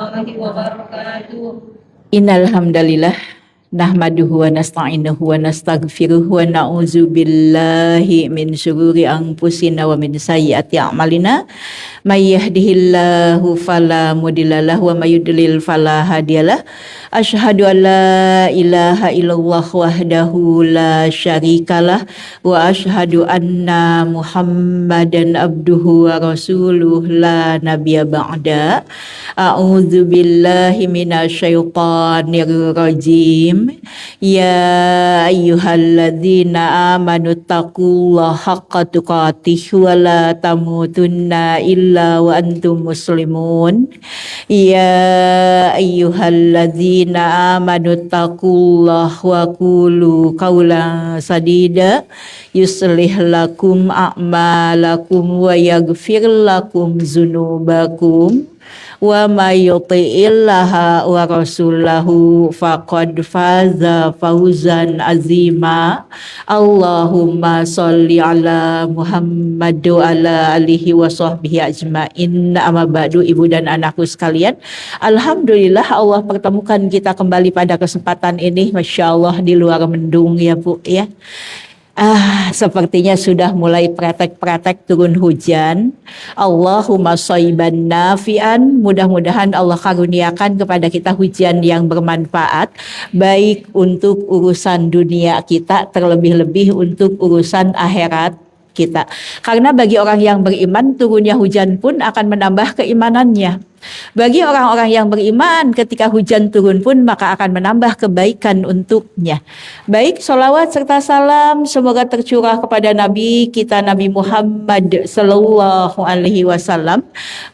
warahmatullahi wabarakatuh. Innal hamdalillah nahmaduhu wa nasta'inuhu wa nastaghfiruhu wa na'udzu billahi min syururi anfusina wa min sayyiati a'malina. May yahdihillahu fala mudhillalah wa may yudlil fala hadiyalah. Asyhadu an la ilaha illallah wahdahu la syarikalah wa asyhadu anna Muhammadan abduhu wa rasuluh la nabiyya ba'da. A'udzu billahi minasyaitonir rajim. Ya ayyuhalladzina amanu taqullaha haqqa tuqatih wa la tamutunna illa wa antum muslimun. Ya ayyuhalladzina amanu taqullaha wa qulu qawlan sadida yuslih lakum a'malakum wa yaghfir lakum dzunubakum. Wa may yuti'illaha wa rasulahu faqad faza fawzan azima. Allahumma sholli ala Muhammad wa ala alihi wa sahbihi ajmain. Amma ba'du, ibu dan anakku sekalian, alhamdulillah Allah pertemukan kita kembali pada kesempatan ini. Masya Allah, di luar mendung ya Bu ya. Sepertinya sudah mulai pratek-pratek turun hujan. Allahumma shayban nafi'an. Mudah-mudahan Allah karuniakan kepada kita hujan yang bermanfaat, baik untuk urusan dunia kita, terlebih-lebih untuk urusan akhirat kita. Karena bagi orang yang beriman, turunnya hujan pun akan menambah keimanannya. Bagi orang-orang yang beriman, ketika hujan turun pun maka akan menambah kebaikan untuknya. Baik, sholawat serta salam semoga tercurah kepada Nabi kita Nabi Muhammad Sallallahu Alaihi Wasallam,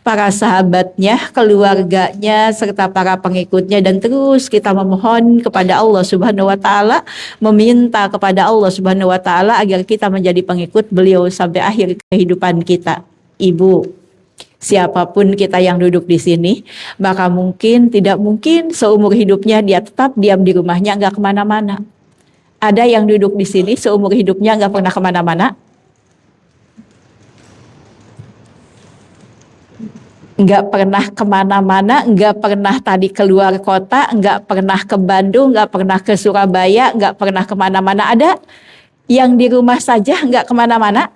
para sahabatnya, keluarganya, serta para pengikutnya. Dan terus kita memohon kepada Allah Subhanahu Wa Taala, meminta kepada Allah Subhanahu Wa Taala agar kita menjadi pengikut beliau sampai akhir kehidupan kita. Ibu, siapapun kita yang duduk di sini, maka tidak mungkin seumur hidupnya dia tetap diam di rumahnya, nggak kemana-mana. Ada yang duduk di sini seumur hidupnya nggak pernah kemana-mana? Nggak pernah kemana-mana, nggak pernah tadi keluar kota, nggak pernah ke Bandung, nggak pernah ke Surabaya, nggak pernah kemana-mana. Ada yang di rumah saja nggak kemana-mana?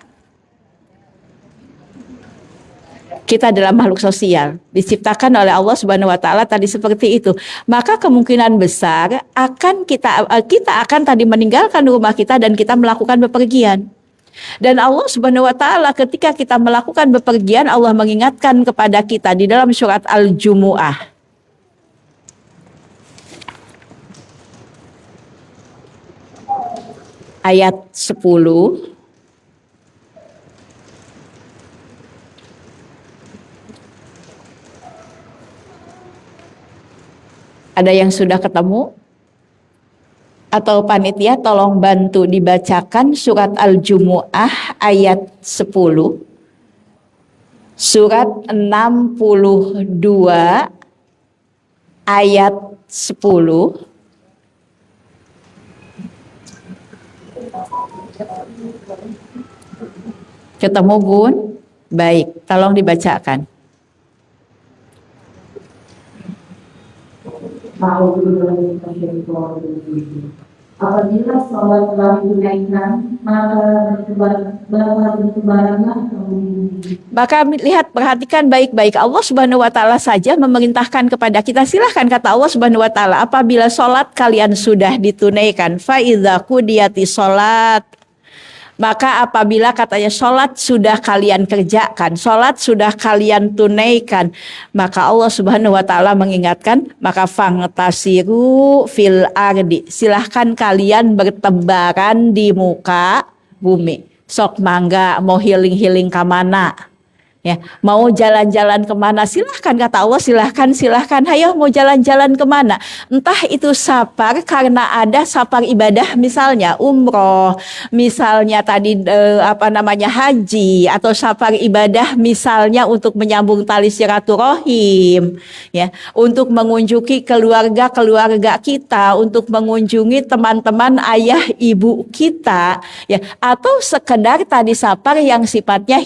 Kita adalah makhluk sosial, diciptakan oleh Allah Subhanahu Wa Taala tadi seperti itu. Maka kemungkinan besar kita akan tadi meninggalkan rumah kita dan kita melakukan bepergian. Dan Allah Subhanahu Wa Taala ketika kita melakukan bepergian, Allah mengingatkan kepada kita di dalam surat Al-Jumu'ah ayat 10. Ada yang sudah ketemu? Atau panitia tolong bantu dibacakan surat Al-Jumu'ah ayat 10. Surat 62 ayat 10. Ketemu Bun? Baik, tolong dibacakan. Apabila sholat telah dinaikkan, maka lihat, perhatikan baik-baik. Allah Subhanahu Wa Taala saja memerintahkan kepada kita. Silahkan, kata Allah Subhanahu Wa Taala, apabila sholat kalian sudah ditunaikan, fa idza qudiyatis sholat, maka apabila katanya sholat sudah kalian kerjakan, sholat sudah kalian tunaikan, maka Allah Subhanahu Wa Taala mengingatkan, maka fangtasiru fil ardi, silahkan kalian bertebaran di muka bumi. Sok mangga mau healing kemana? Ya, mau jalan-jalan kemana? Silahkan, kata Allah, silahkan. Hayo, mau jalan-jalan kemana? Entah itu safar karena ada safar ibadah, misalnya umroh, misalnya tadi haji, atau safar ibadah misalnya untuk menyambung tali silaturahim, ya, untuk mengunjungi keluarga kita, untuk mengunjungi teman-teman ayah ibu kita, ya, atau sekedar tadi safar yang sifatnya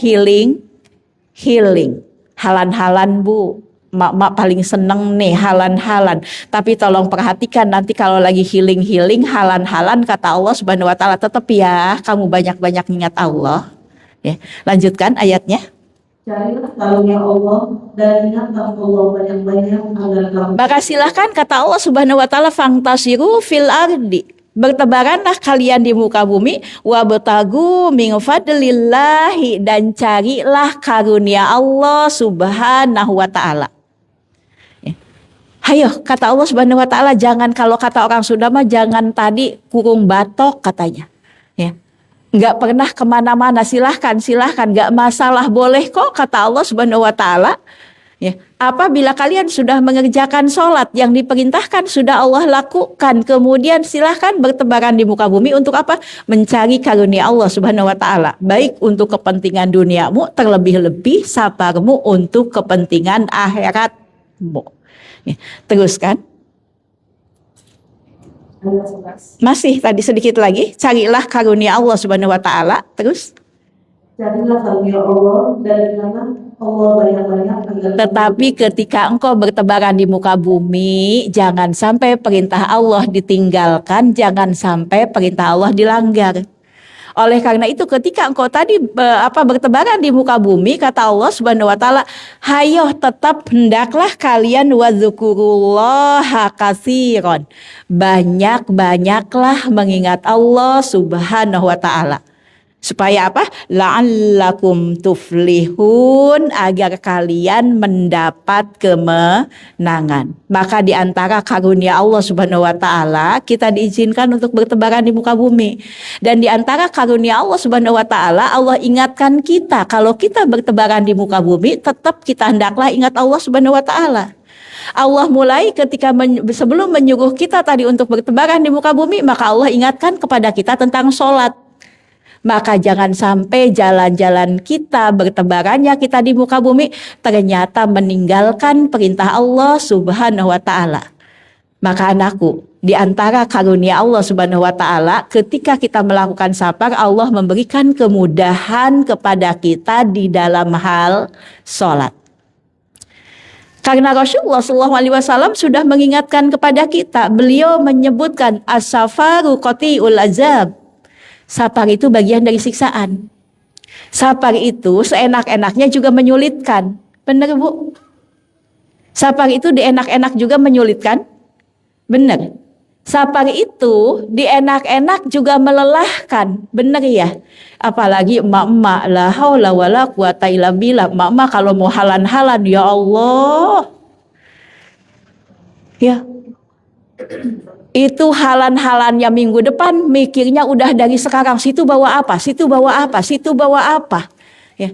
healing, halan-halan Bu, mak paling seneng nih halan-halan. Tapi tolong perhatikan nanti kalau lagi healing-healing halan-halan kata Allah Subhanahu wa taala tetap ya kamu banyak-banyak ingat Allah. Ya, lanjutkan ayatnya. Carilah karunia Allah dan ingatlah Allah banyak-banyak agar kamu. Maka silahkan kata Allah Subhanahu wa taala fangtasiru fil ardi. Bertebaranlah kalian di muka bumi wabtagu min fadlillahi dan carilah karunia Allah Subhanahu wa taala. Hayo kata Allah Subhanahu wa taala jangan kalau kata orang Sunda mah jangan tadi kurung batok katanya. Ya. Enggak pernah kemana-mana silahkan enggak masalah boleh kok kata Allah Subhanahu wa taala. Ya, apabila kalian sudah mengerjakan sholat yang diperintahkan sudah Allah lakukan, kemudian silahkan bertebaran di muka bumi untuk apa? Mencari karunia Allah Subhanahu wa taala, baik untuk kepentingan duniamu, terlebih-lebih sabarmu untuk kepentingan akhiratmu. Ya, teruskan. Masih tadi sedikit lagi, carilah karunia Allah Subhanahu wa taala, terus Carilah karunia Allah dan ingatlah Allah banyak-banyak agar. tetapi ketika engkau bertebaran di muka bumi, jangan sampai perintah Allah ditinggalkan, jangan sampai perintah Allah dilanggar. Oleh karena itu ketika engkau tadi bertebaran di muka bumi, kata Allah Subhanahu wa taala, hayo tetap hendaklah kalian wadzkurullaha katsiran. Banyak-banyaklah mengingat Allah Subhanahu wa taala. Supaya apa? La'allakum tuflihun, agar kalian mendapat kemenangan. Maka di antara karunia Allah Subhanahu wa taala, kita diizinkan untuk bertebaran di muka bumi. Dan di antara karunia Allah Subhanahu wa taala, Allah ingatkan kita kalau kita bertebaran di muka bumi, tetap kita hendaklah ingat Allah Subhanahu wa taala. Allah mulai ketika sebelum menyuruh kita tadi untuk bertebaran di muka bumi, maka Allah ingatkan kepada kita tentang sholat. Maka jangan sampai jalan-jalan kita bertebarannya kita di muka bumi ternyata meninggalkan perintah Allah Subhanahu wa taala. Maka anakku, di antara karunia Allah Subhanahu wa taala ketika kita melakukan safar, Allah memberikan kemudahan kepada kita di dalam hal sholat. Karena Rasulullah SAW sudah mengingatkan kepada kita, beliau menyebutkan as-safaru qati'ul azab. Safar itu bagian dari siksaan. Safar itu seenak-enaknya juga menyulitkan. Benar Bu? Safar itu dienak-enak juga menyulitkan. Benar. Safar itu dienak-enak juga melelahkan. Benar ya? Apalagi emak-emak la haula wala quwata illa billah. Emak-emak kalau mau halan-halan ya Allah. Ya. Itu halan-halannya minggu depan mikirnya udah dari sekarang situ bawa apa, situ bawa apa, situ bawa apa. Ya.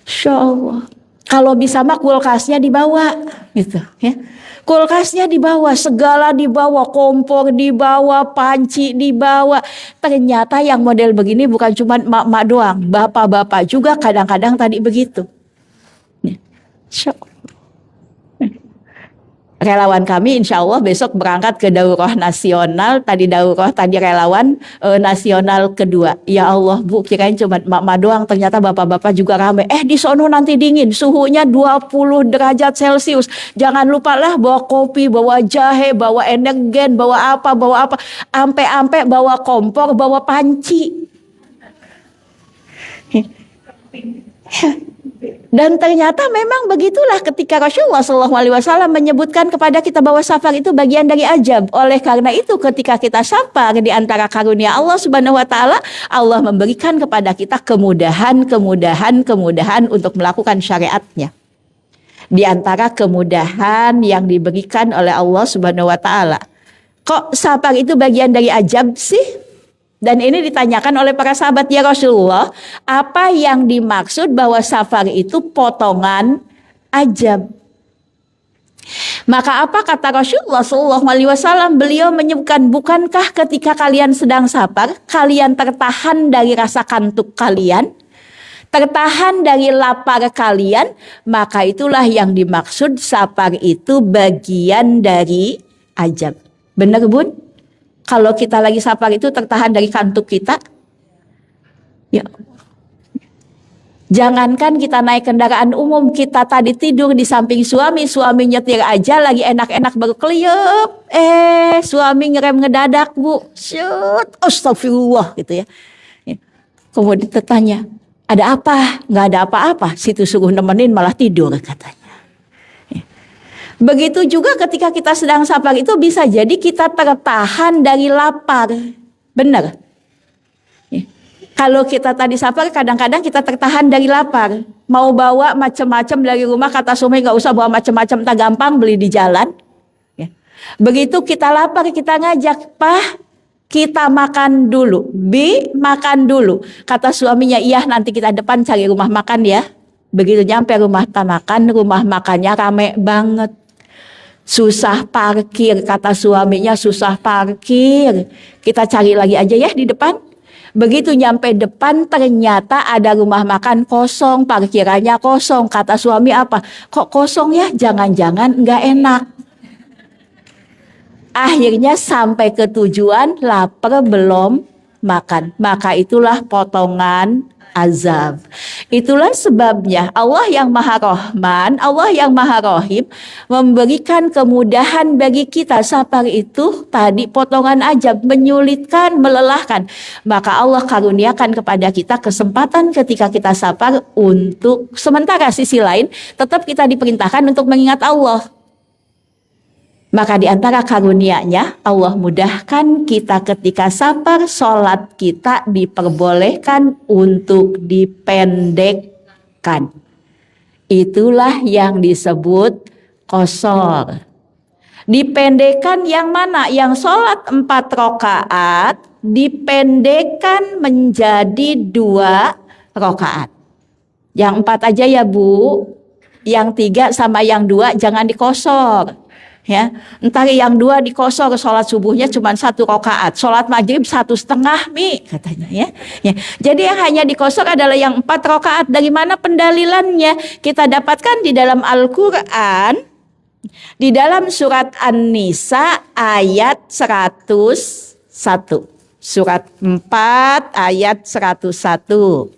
Insya Allah. Kalau bisa mah kulkasnya dibawa gitu ya. Kulkasnya dibawa, segala dibawa, kompor dibawa, panci dibawa. Ternyata yang model begini bukan cuma mak-mak doang, bapak-bapak juga kadang-kadang tadi begitu. Ya. Insya Allah. Relawan kami insya Allah besok berangkat ke daurah nasional. Tadi daurah, tadi relawan nasional kedua. Ya Allah Bu, kirain cuma mak-mak doang, ternyata bapak-bapak juga ramai. Di sono nanti dingin, suhunya 20 derajat Celcius. Jangan lupa lah bawa kopi, bawa jahe, bawa energen, bawa apa. Ampe-ampe bawa kompor, bawa panci. Dan ternyata memang begitulah ketika Rasulullah SAW menyebutkan kepada kita bahwa safar itu bagian dari ajab. Oleh karena itu ketika kita safar di antara karunia Allah Subhanahu wa taala, Allah memberikan kepada kita kemudahan untuk melakukan syariatnya. Di antara kemudahan yang diberikan oleh Allah Subhanahu wa taala. Kok safar itu bagian dari ajab sih? Dan ini ditanyakan oleh para sahabat, ya Rasulullah, apa yang dimaksud bahwa safar itu potongan ajab? Maka apa kata Rasulullah SAW? Beliau menyebutkan, bukankah ketika kalian sedang safar, kalian tertahan dari rasa kantuk kalian, tertahan dari lapar kalian, maka itulah yang dimaksud safar itu bagian dari ajab. Benar Bun? Kalau kita lagi safar itu tertahan dari kantuk kita, ya Jangankan kita naik kendaraan umum, kita tadi tidur di samping suami nyetir aja lagi enak-enak baru keliup. Suami ngerem ngedadak, Bu. Shoot, astagfirullah gitu ya. Kemudian ditanya, ada apa? Nggak ada apa-apa. Situ suruh nemenin malah tidur katanya. Begitu juga ketika kita sedang safar itu bisa jadi kita tertahan dari lapar. Benar? Kalau kita tadi safar kadang-kadang kita tertahan dari lapar. Mau bawa macam-macam dari rumah, kata suami nggak usah bawa macam-macam, tak gampang beli di jalan. Begitu kita lapar kita ngajak, "Pak, kita makan dulu. Bi, makan dulu." Kata suaminya, "Iya nanti kita depan cari rumah makan ya." Begitu nyampe rumah makan, rumah makannya rame banget. Susah parkir, kata suaminya, susah parkir. Kita cari lagi aja ya di depan. Begitu nyampe depan ternyata ada rumah makan kosong, parkirannya kosong. Kata suami apa? Kok kosong ya? Jangan-jangan nggak enak. Akhirnya sampai ke tujuan, lapar belum makan. Maka itulah potongan azab. Itulah sebabnya Allah yang Maha Rahman, Allah yang Maha Rahim memberikan kemudahan bagi kita. Safar itu tadi potongan azab, menyulitkan, melelahkan. Maka Allah karuniakan kepada kita kesempatan ketika kita safar untuk sementara sisi lain tetap kita diperintahkan untuk mengingat Allah. Maka di antara karunia-Nya Allah mudahkan kita ketika safar, sholat kita diperbolehkan untuk dipendekkan. Itulah yang disebut qashar. Dipendekkan yang mana? Yang sholat 4 rakaat dipendekkan menjadi 2 rakaat. Yang 4 aja ya Bu. Yang 3 sama yang 2 jangan dikosor. Ya, entar yang 2 dikosor, sholat subuhnya cuma 1 rakaat, sholat maghrib 1,5 katanya ya. Jadi yang hanya dikosor adalah yang 4 rakaat. Dari mana pendalilannya? Kita dapatkan di dalam Al-Quran, di dalam surat An-Nisa ayat 101, surat 4 ayat 101.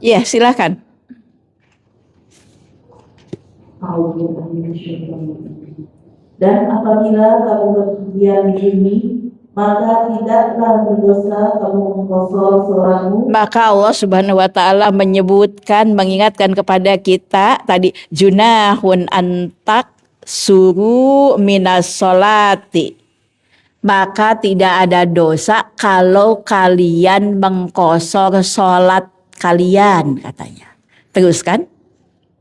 Ya, silakan. Dan apabila kamu berpergian di bumi, maka tidaklah berdosa kamu mengkosor seorangmu. Maka Allah Subhanahu wa taala menyebutkan, mengingatkan kepada kita tadi, junahun antak suru minas solati. Maka tidak ada dosa kalau kalian mengkosor sholat kalian, katanya. Teruskan.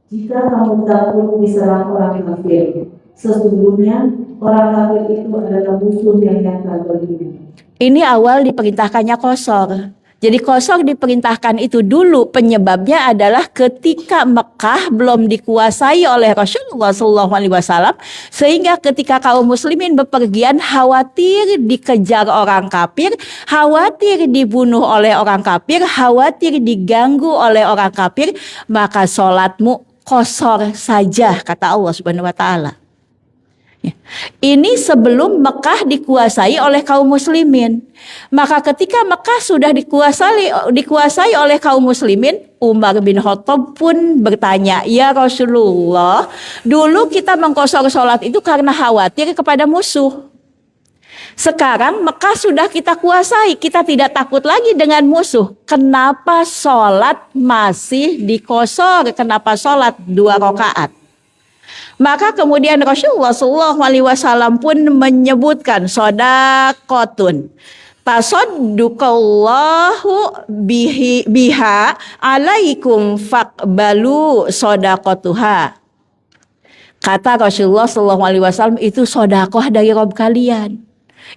Jika kamu takut diserang orang kafir, sesungguhnya orang kafir itu adalah musuh yang nyata bagimu. Ini awal diperintahkannya qashar. Jadi qashar diperintahkan itu dulu, penyebabnya adalah ketika Mekah belum dikuasai oleh Rasulullah SAW, sehingga ketika kaum muslimin bepergian khawatir dikejar orang kafir, khawatir dibunuh oleh orang kafir, khawatir diganggu oleh orang kafir, maka sholatmu qashar saja, kata Allah Subhanahu wa taala. Ini sebelum Mekah dikuasai oleh kaum muslimin. Maka ketika Mekah sudah dikuasai oleh kaum muslimin, Umar bin Khattab pun bertanya, "Ya Rasulullah, dulu kita mengqashar sholat itu karena khawatir kepada musuh. Sekarang Mekah sudah kita kuasai, kita tidak takut lagi dengan musuh. Kenapa sholat masih diqashar? Kenapa sholat 2 rakaat?" Maka kemudian Rasulullah SAW pun menyebutkan shadaqatun tasadduqallahu biha alaikum faqbalu shadaqatuha. Kata Rasulullah SAW, itu sedekah dari Rob kalian,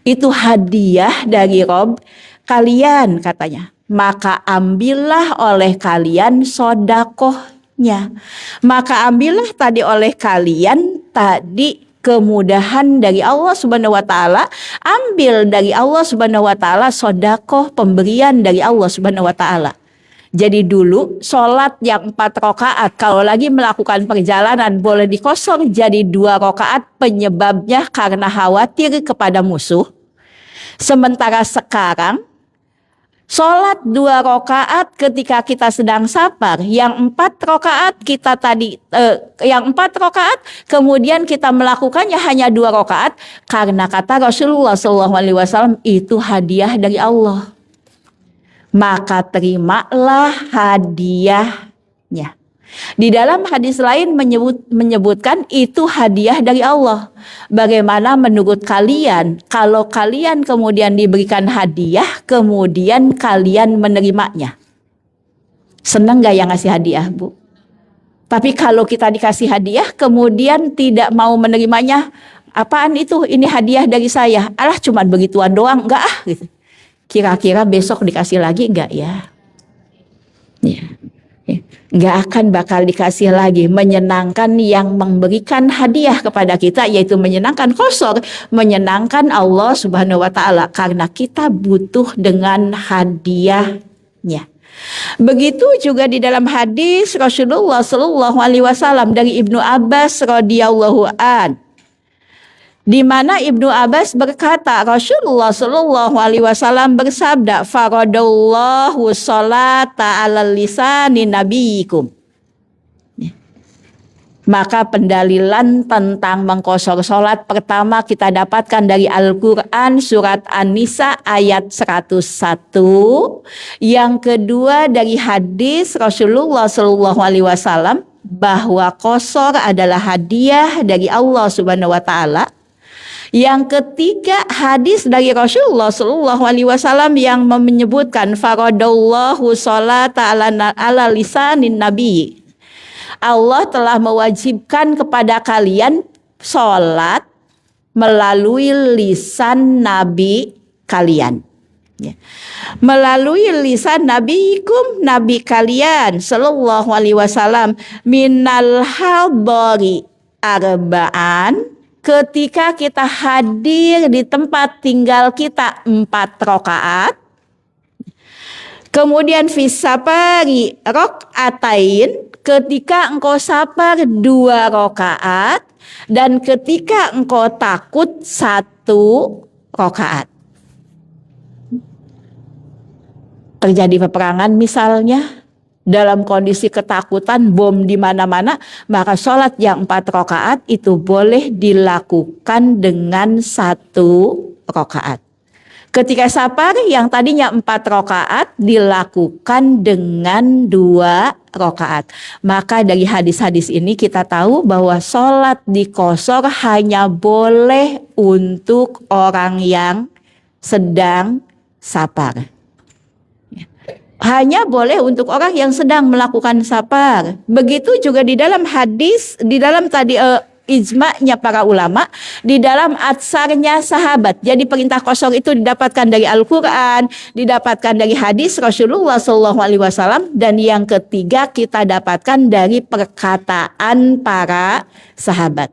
itu hadiah dari Rob kalian, katanya. Maka ambillah oleh kalian sedekahnya. Maka ambillah tadi oleh kalian tadi kemudahan dari Allah Subhanahu wa taala, ambil dari Allah Subhanahu wa taala sedekah, pemberian dari Allah Subhanahu wa taala. Jadi dulu sholat yang 4 rakaat kalau lagi melakukan perjalanan boleh dikosor jadi 2 rakaat, penyebabnya karena khawatir kepada musuh. Sementara sekarang sholat 2 rakaat ketika kita sedang safar, yang 4 rakaat kita tadi yang 4 rakaat kemudian kita melakukannya hanya 2 rakaat karena kata Rasulullah SAW itu hadiah dari Allah. Maka terimalah hadiahnya. Di dalam hadis lain menyebutkan itu hadiah dari Allah. Bagaimana menurut kalian kalau kalian kemudian diberikan hadiah, kemudian kalian menerimanya? Senang gak yang ngasih hadiah, Bu? Tapi kalau kita dikasih hadiah, kemudian tidak mau menerimanya, apaan itu? Ini hadiah dari saya. Alah, cuman begituan doang, enggak ah gitu. Kira-kira besok dikasih lagi enggak ya? Ya. Enggak akan bakal dikasih lagi. Menyenangkan yang memberikan hadiah kepada kita, yaitu menyenangkan kosor, menyenangkan Allah Subhanahu wa Ta'ala, karena kita butuh dengan hadiahnya. Begitu juga di dalam hadis Rasulullah Sallallahu Alaihi Wasallam dari Ibnu Abbas radhiyallahu an, di mana Ibnu Abbas berkata Rasulullah Shallallahu Alaihi Wasallam bersabda, faradallahu sholata ala lisani nabiyikum. Maka pendalilan tentang mengkosor sholat pertama kita dapatkan dari Al-Quran surat An-Nisa ayat 101. Yang kedua dari hadis Rasulullah Shallallahu Alaihi Wasallam bahwa kosor adalah hadiah dari Allah Subhanahu wa Ta'ala. Yang ketiga hadis dari Rasulullah Shallallahu Alaihi Wasallam yang menyebutkan faradallahu sholata ala lisanin nabi. Allah telah mewajibkan kepada kalian sholat melalui lisan nabi kalian. Ya. Melalui lisan nabiikum, nabi kalian Shallallahu Alaihi Wasallam, minal hadari arba'an, ketika kita hadir di tempat tinggal kita 4 rakaat. Kemudian fisapari rokaatain, ketika engkau safar 2 rakaat, dan ketika engkau takut 1 rakaat. Terjadi peperangan misalnya, dalam kondisi ketakutan, bom di mana-mana, maka sholat yang 4 rakaat itu boleh dilakukan dengan 1 rakaat. Ketika safar yang tadinya 4 rakaat dilakukan dengan 2 rakaat. Maka dari hadis-hadis ini kita tahu bahwa sholat dikosor hanya boleh untuk orang yang sedang safar. Hanya boleh untuk orang yang sedang melakukan safar. Begitu juga di dalam hadis, di dalam tadi ijma'nya para ulama, di dalam atsarnya sahabat. Jadi perintah kosor itu didapatkan dari Al-Quran, didapatkan dari hadis Rasulullah SAW, dan yang ketiga kita dapatkan dari perkataan para sahabat.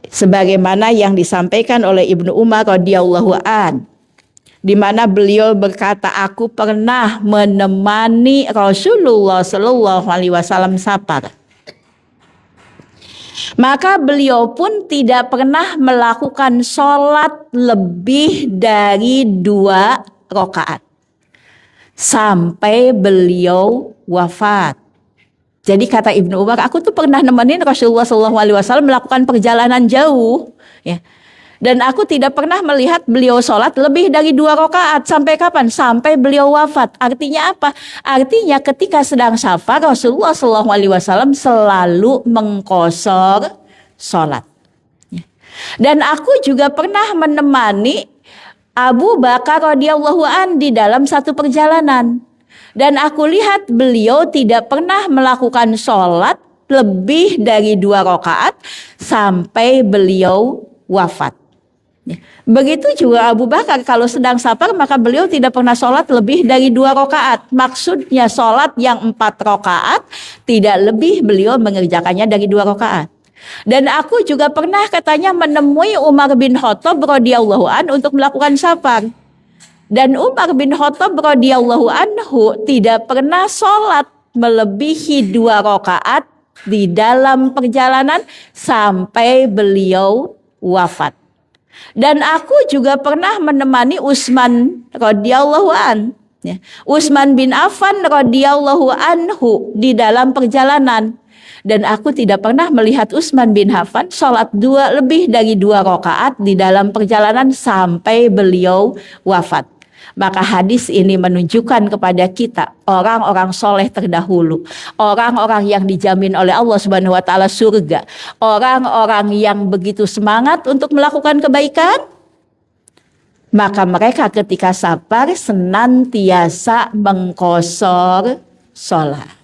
Sebagaimana yang disampaikan oleh Ibnu Umar radhiyallahu an, di mana beliau berkata, aku pernah menemani Rasulullah Shallallahu Alaihi Wasallam safar. Maka beliau pun tidak pernah melakukan sholat lebih dari 2 rakaat sampai beliau wafat. Jadi kata Ibnu Umar, aku tuh pernah nemenin Rasulullah Shallallahu Alaihi Wasallam melakukan perjalanan jauh, ya. Dan aku tidak pernah melihat beliau sholat lebih dari 2 rakaat. Sampai kapan? Sampai beliau wafat. Artinya apa? Artinya ketika sedang safar, Rasulullah SAW selalu mengkosor sholat. Dan aku juga pernah menemani Abu Bakar radhiyallahu an di dalam satu perjalanan. Dan aku lihat beliau tidak pernah melakukan sholat lebih dari 2 rakaat sampai beliau wafat. Begitu juga Abu Bakar kalau sedang safar, maka beliau tidak pernah sholat lebih dari 2 rakaat. Maksudnya sholat yang 4 rakaat tidak lebih beliau mengerjakannya dari 2 rakaat. Dan aku juga pernah katanya menemui Umar bin Khattab radhiyallahu an untuk melakukan safar. Dan Umar bin Khattab radhiyallahu anhu tidak pernah sholat melebihi 2 rakaat di dalam perjalanan sampai beliau wafat. Dan aku juga pernah menemani Utsman radhiyallahu an, ya. Utsman bin Affan radhiyallahu anhu di dalam perjalanan. Dan aku tidak pernah melihat Utsman bin Affan sholat lebih dari 2 rakaat di dalam perjalanan sampai beliau wafat. Maka hadis ini menunjukkan kepada kita orang-orang soleh terdahulu, orang-orang yang dijamin oleh Allah Subhanahu wa taala surga, orang-orang yang begitu semangat untuk melakukan kebaikan, maka mereka ketika sabar senantiasa mengqashar sholat.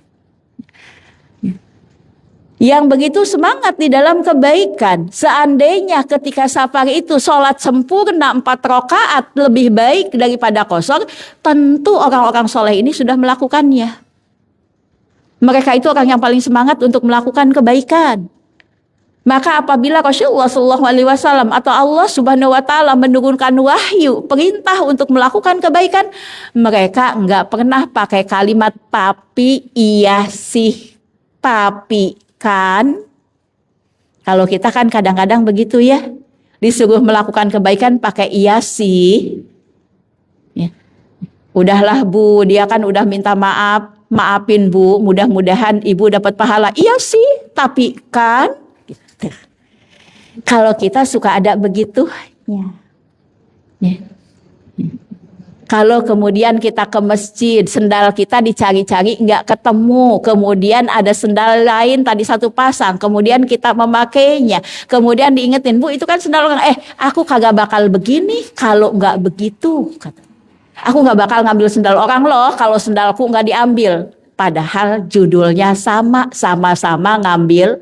Yang begitu semangat di dalam kebaikan, seandainya ketika safar itu sholat sempurna 4 rakaat lebih baik daripada qashar, tentu orang-orang soleh ini sudah melakukannya. Mereka itu orang yang paling semangat untuk melakukan kebaikan. Maka apabila Rasulullah SAW atau Allah Subhanahu wa taala menurunkan wahyu perintah untuk melakukan kebaikan, mereka enggak pernah pakai kalimat tapi, iya sih, tapi kan. Kalau kita kan kadang-kadang begitu ya, disuruh melakukan kebaikan pakai iya sih, ya. Udahlah Bu, dia kan udah minta maaf, maafin Bu, mudah-mudahan Ibu dapat pahala. Iya sih, tapi kan gitu. Kalau kita suka ada begitu ya. Kalau kemudian kita ke masjid, sendal kita dicari-cari nggak ketemu, kemudian ada sendal lain tadi 1 pasang, kemudian kita memakainya, kemudian diingetin, Bu itu kan sendal orang, aku kagak bakal begini kalau nggak begitu, kata. Aku nggak bakal ngambil sendal orang loh kalau sendalku nggak diambil, padahal judulnya sama-sama ngambil.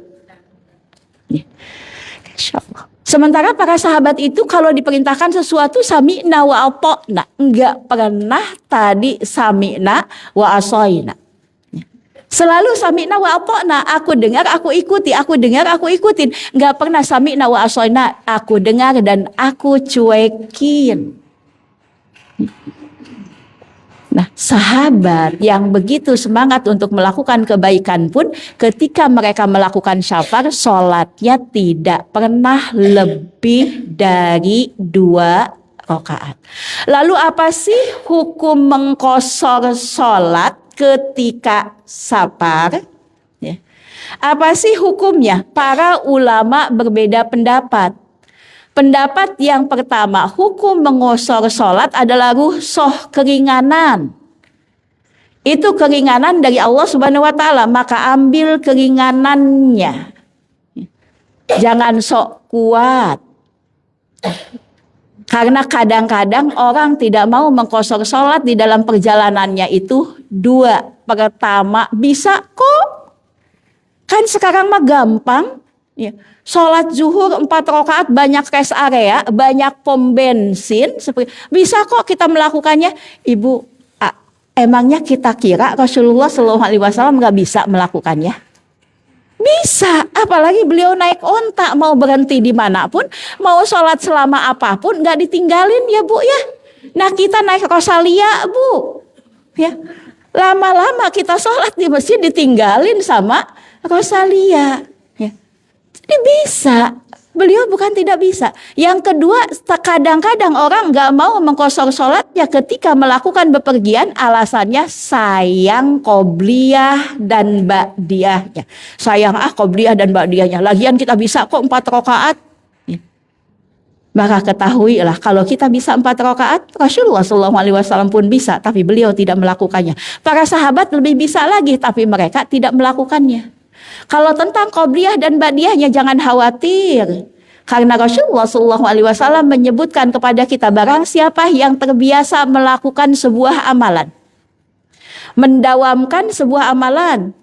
Insya Allah. Sementara para sahabat itu kalau diperintahkan sesuatu sami'na wa ata'na, enggak pernah tadi sami'na wa asaina. Selalu sami'na wa ata'na, aku dengar, aku ikuti, aku dengar, aku ikutin. Enggak pernah sami'na wa asaina, aku dengar dan aku cuekin. Nah, sahabat yang begitu semangat untuk melakukan kebaikan pun ketika mereka melakukan syafar, sholatnya tidak pernah lebih dari 2 rakaat. Lalu apa sih hukum mengqashar sholat ketika safar? Ya. Apa sih hukumnya? Para ulama berbeda pendapat. Pendapat yang pertama, hukum mengqashar sholat adalah rukhsah, keringanan. Itu keringanan dari Allah Subhanahu wa taala, maka ambil keringanannya. Jangan sok kuat. Karena kadang-kadang orang tidak mau mengqashar sholat di dalam perjalanannya itu 2. Pertama, bisa kok. Kan sekarang mah gampang. Ya. Sholat zuhur 4 rakaat, banyak rest area, banyak pom bensin, bisa kok kita melakukannya. Ibu, emangnya kita kira Rasulullah SAW nggak bisa melakukannya? Bisa, apalagi beliau naik onta, mau berhenti dimanapun, mau sholat selama apapun, nggak ditinggalin ya Bu ya. Nah kita naik Rosalia Bu, ya lama-lama kita sholat di masjid ditinggalin sama Rosalia. Ini bisa, beliau bukan tidak bisa. Yang kedua, kadang-kadang orang nggak mau mengqashar sholatnya ketika melakukan bepergian, alasannya sayang qobliyah dan ba'diyahnya. Sayang qobliyah dan ba'diyahnya. Lagian kita bisa kok 4 rakaat. Ya. Maka ketahuilah kalau kita bisa 4 rakaat, Rasulullah SAW pun bisa, tapi beliau tidak melakukannya. Para sahabat lebih bisa lagi, tapi mereka tidak melakukannya. Kalau tentang qobliyah dan ba'diyahnya jangan khawatir. Karena Rasulullah SAW menyebutkan kepada kita, barang siapa yang terbiasa melakukan sebuah amalan, mendawamkan sebuah amalan,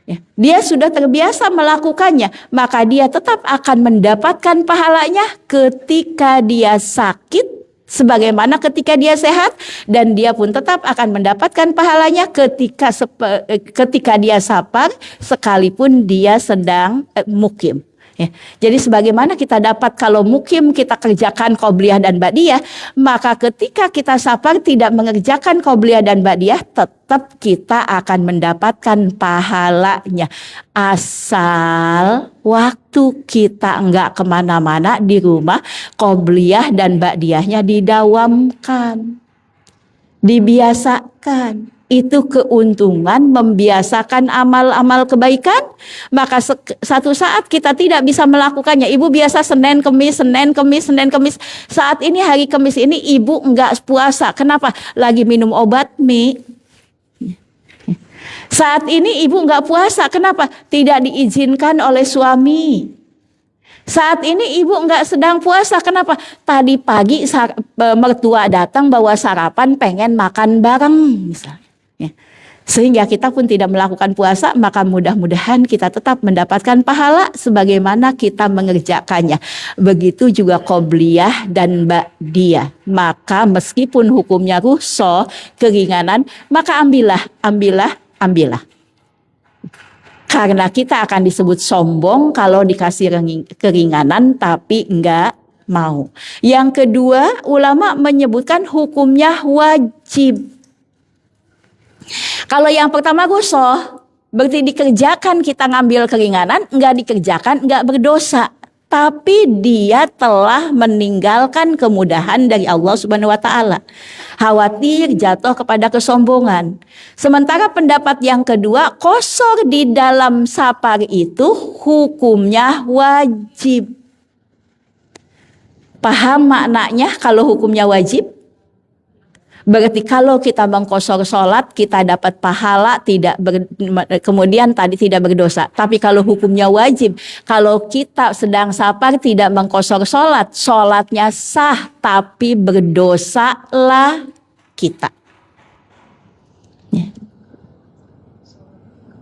ya, dia sudah terbiasa melakukannya, maka dia tetap akan mendapatkan pahalanya ketika dia sakit, sebagaimana ketika dia sehat, dan dia pun tetap akan mendapatkan pahalanya ketika dia safar, sekalipun dia sedang mukim. Ya, jadi sebagaimana kita dapat kalau mukim kita kerjakan qobliyah dan ba'diyah, maka ketika kita safar tidak mengerjakan qobliyah dan ba'diyah, tetap kita akan mendapatkan pahalanya. Asal waktu kita enggak kemana-mana di rumah, qobliyah dan ba'diyahnya didawamkan, dibiasakan. Itu keuntungan membiasakan amal-amal kebaikan. Maka satu saat kita tidak bisa melakukannya. Ibu biasa Senin, Kemis, Senin, Kemis, Senin, Kemis. Saat ini hari Kemis ini ibu enggak puasa. Kenapa? Lagi minum obat Mi. Saat ini ibu enggak puasa. Kenapa? Tidak diizinkan oleh suami. Saat ini ibu enggak sedang puasa. Kenapa? Tadi pagi mertua datang bawa sarapan, pengen makan bareng misalnya. Ya. Sehingga kita pun tidak melakukan puasa, maka mudah-mudahan kita tetap mendapatkan pahala sebagaimana kita mengerjakannya. Begitu juga qobliyah dan ba'diyah. Maka meskipun hukumnya rukhsah, keringanan, maka ambillah. Karena kita akan disebut sombong kalau dikasih keringanan tapi enggak mau. Yang kedua, ulama menyebutkan hukumnya wajib. Kalau yang pertama rukhsah, berarti dikerjakan kita ngambil keringanan, enggak dikerjakan enggak berdosa. Tapi dia telah meninggalkan kemudahan dari Allah Subhanahu wa taala. Khawatir jatuh kepada kesombongan. Sementara pendapat yang kedua, qasar di dalam safar itu hukumnya wajib. Paham maknanya kalau hukumnya wajib? Berarti kalau kita mengqasar sholat kita dapat pahala, kemudian tadi tidak berdosa. Tapi kalau hukumnya wajib, kalau kita sedang safar tidak mengqasar sholat, sholatnya sah tapi berdosalah kita.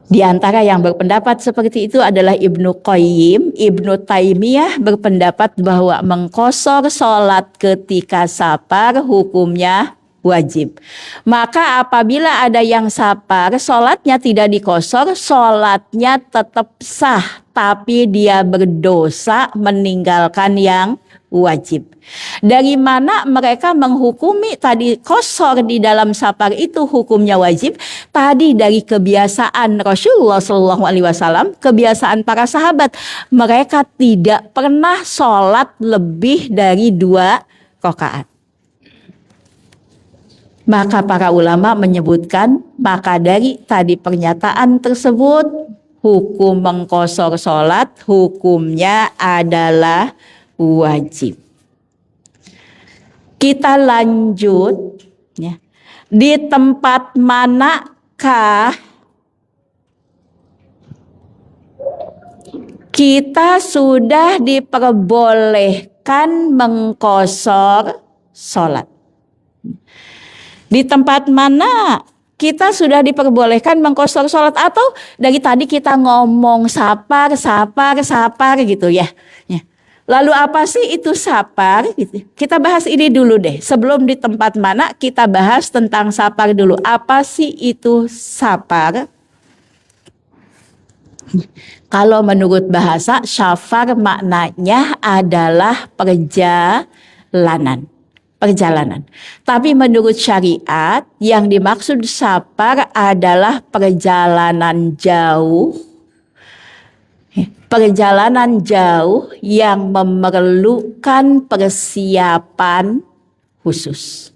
Di antara yang berpendapat seperti itu adalah Ibnu Qayyim. Ibnu Taimiyah berpendapat bahwa mengqasar sholat ketika safar hukumnya wajib. Maka apabila ada yang safar, sholatnya tidak diqasar, sholatnya tetap sah, tapi dia berdosa meninggalkan yang wajib. Dari mana mereka menghukumi tadi qasar di dalam safar itu hukumnya wajib? Tadi dari kebiasaan Rasulullah SAW, kebiasaan para sahabat, mereka tidak pernah sholat lebih dari 2 rakaat. Maka para ulama menyebutkan, maka dari tadi pernyataan tersebut, hukum mengqasar sholat hukumnya adalah wajib. Kita lanjut, ya. Di tempat manakah kita sudah diperbolehkan mengqasar sholat? Di tempat mana kita sudah diperbolehkan mengqasar sholat? Atau dari tadi kita ngomong safar gitu ya. Lalu apa sih itu safar? Gitu. Kita bahas ini dulu deh. Sebelum di tempat mana kita bahas tentang safar dulu. Apa sih itu safar? Kalau menurut bahasa, safar maknanya adalah perjalanan. Tapi menurut syariat yang dimaksud safar adalah perjalanan jauh. Perjalanan jauh yang memerlukan persiapan khusus.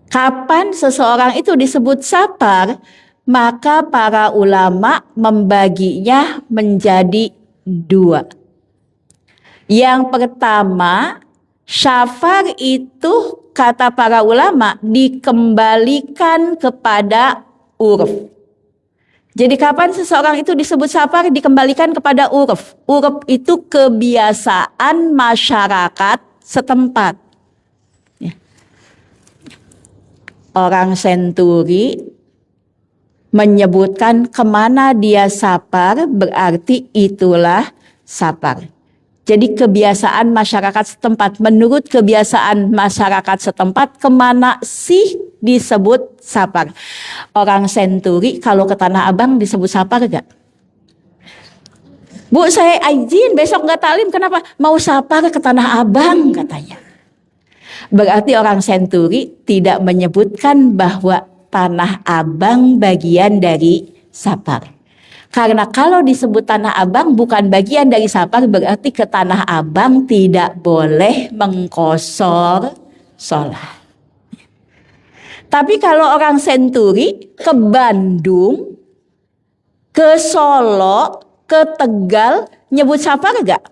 Kapan seseorang itu disebut safar? Maka para ulama membaginya menjadi 2. Yang pertama, safar itu kata para ulama dikembalikan kepada urf. Jadi kapan seseorang itu disebut safar? Dikembalikan kepada urf. Urf itu kebiasaan masyarakat setempat. Orang Senturi menyebutkan kemana dia safar, berarti itulah safar. Jadi kebiasaan masyarakat setempat, menurut kebiasaan masyarakat setempat, kemana sih disebut sapar. Orang Senturi kalau ke Tanah Abang disebut sapar gak? Bu, saya izin besok nggak talim, kenapa? Mau sapar ke Tanah Abang katanya. Berarti orang Senturi tidak menyebutkan bahwa Tanah Abang bagian dari sapar. Karena kalau disebut Tanah Abang bukan bagian dari sapar, berarti ke Tanah Abang tidak boleh mengqashar sholat. Tapi kalau orang Senturi ke Bandung, ke Solo, ke Tegal, nyebut sapar gak?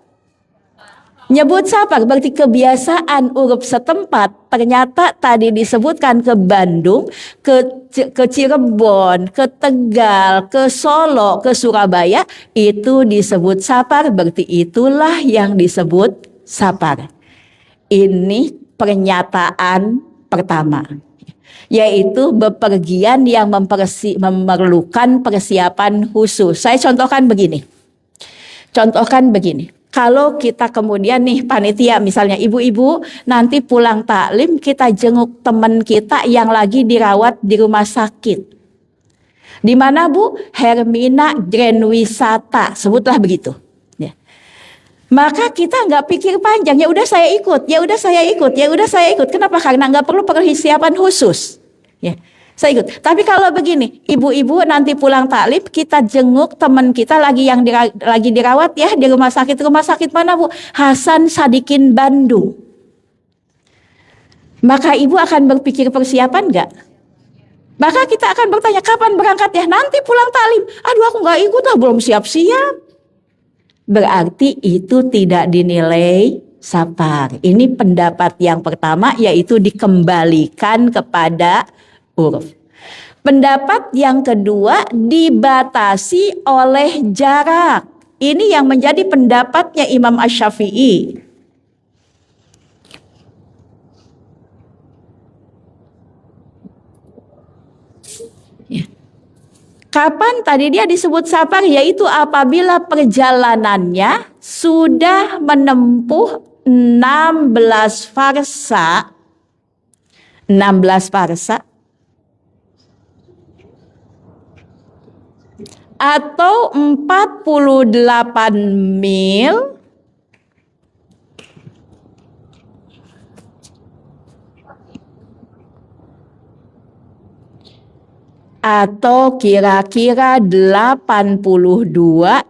Nyebut sapar, berarti kebiasaan uruf setempat. Ternyata tadi disebutkan ke Bandung, ke Cirebon, ke Tegal, ke Solo, ke Surabaya, itu disebut sapar, berarti itulah yang disebut sapar. Ini pernyataan pertama, yaitu bepergian yang memerlukan persiapan khusus. Saya contohkan begini. Kalau kita kemudian nih panitia, misalnya ibu-ibu nanti pulang taklim kita jenguk teman kita yang lagi dirawat di rumah sakit. Di mana Bu? Hermina Grand Wisata, sebutlah begitu. Ya. Maka kita nggak pikir panjang, ya udah saya ikut. Kenapa? Karena nggak perlu persiapan khusus. Ya. Saya ikut. Tapi kalau begini, ibu-ibu nanti pulang taklim kita jenguk teman kita lagi dirawat ya di rumah sakit. Rumah sakit mana Bu? Hasan Sadikin Bandung. Maka ibu akan berpikir persiapan enggak? Maka kita akan bertanya kapan berangkat ya? Nanti pulang taklim. Aduh aku nggak ikut lah, belum siap-siap. Berarti itu tidak dinilai sapar. Ini pendapat yang pertama, yaitu dikembalikan kepada uruf. Pendapat yang kedua, dibatasi oleh jarak. Ini yang menjadi pendapatnya Imam Asy-Syafi'i. Ya. Kapan tadi dia disebut sapar? Yaitu apabila perjalanannya sudah menempuh 16 farsa atau 48 mil atau kira-kira 82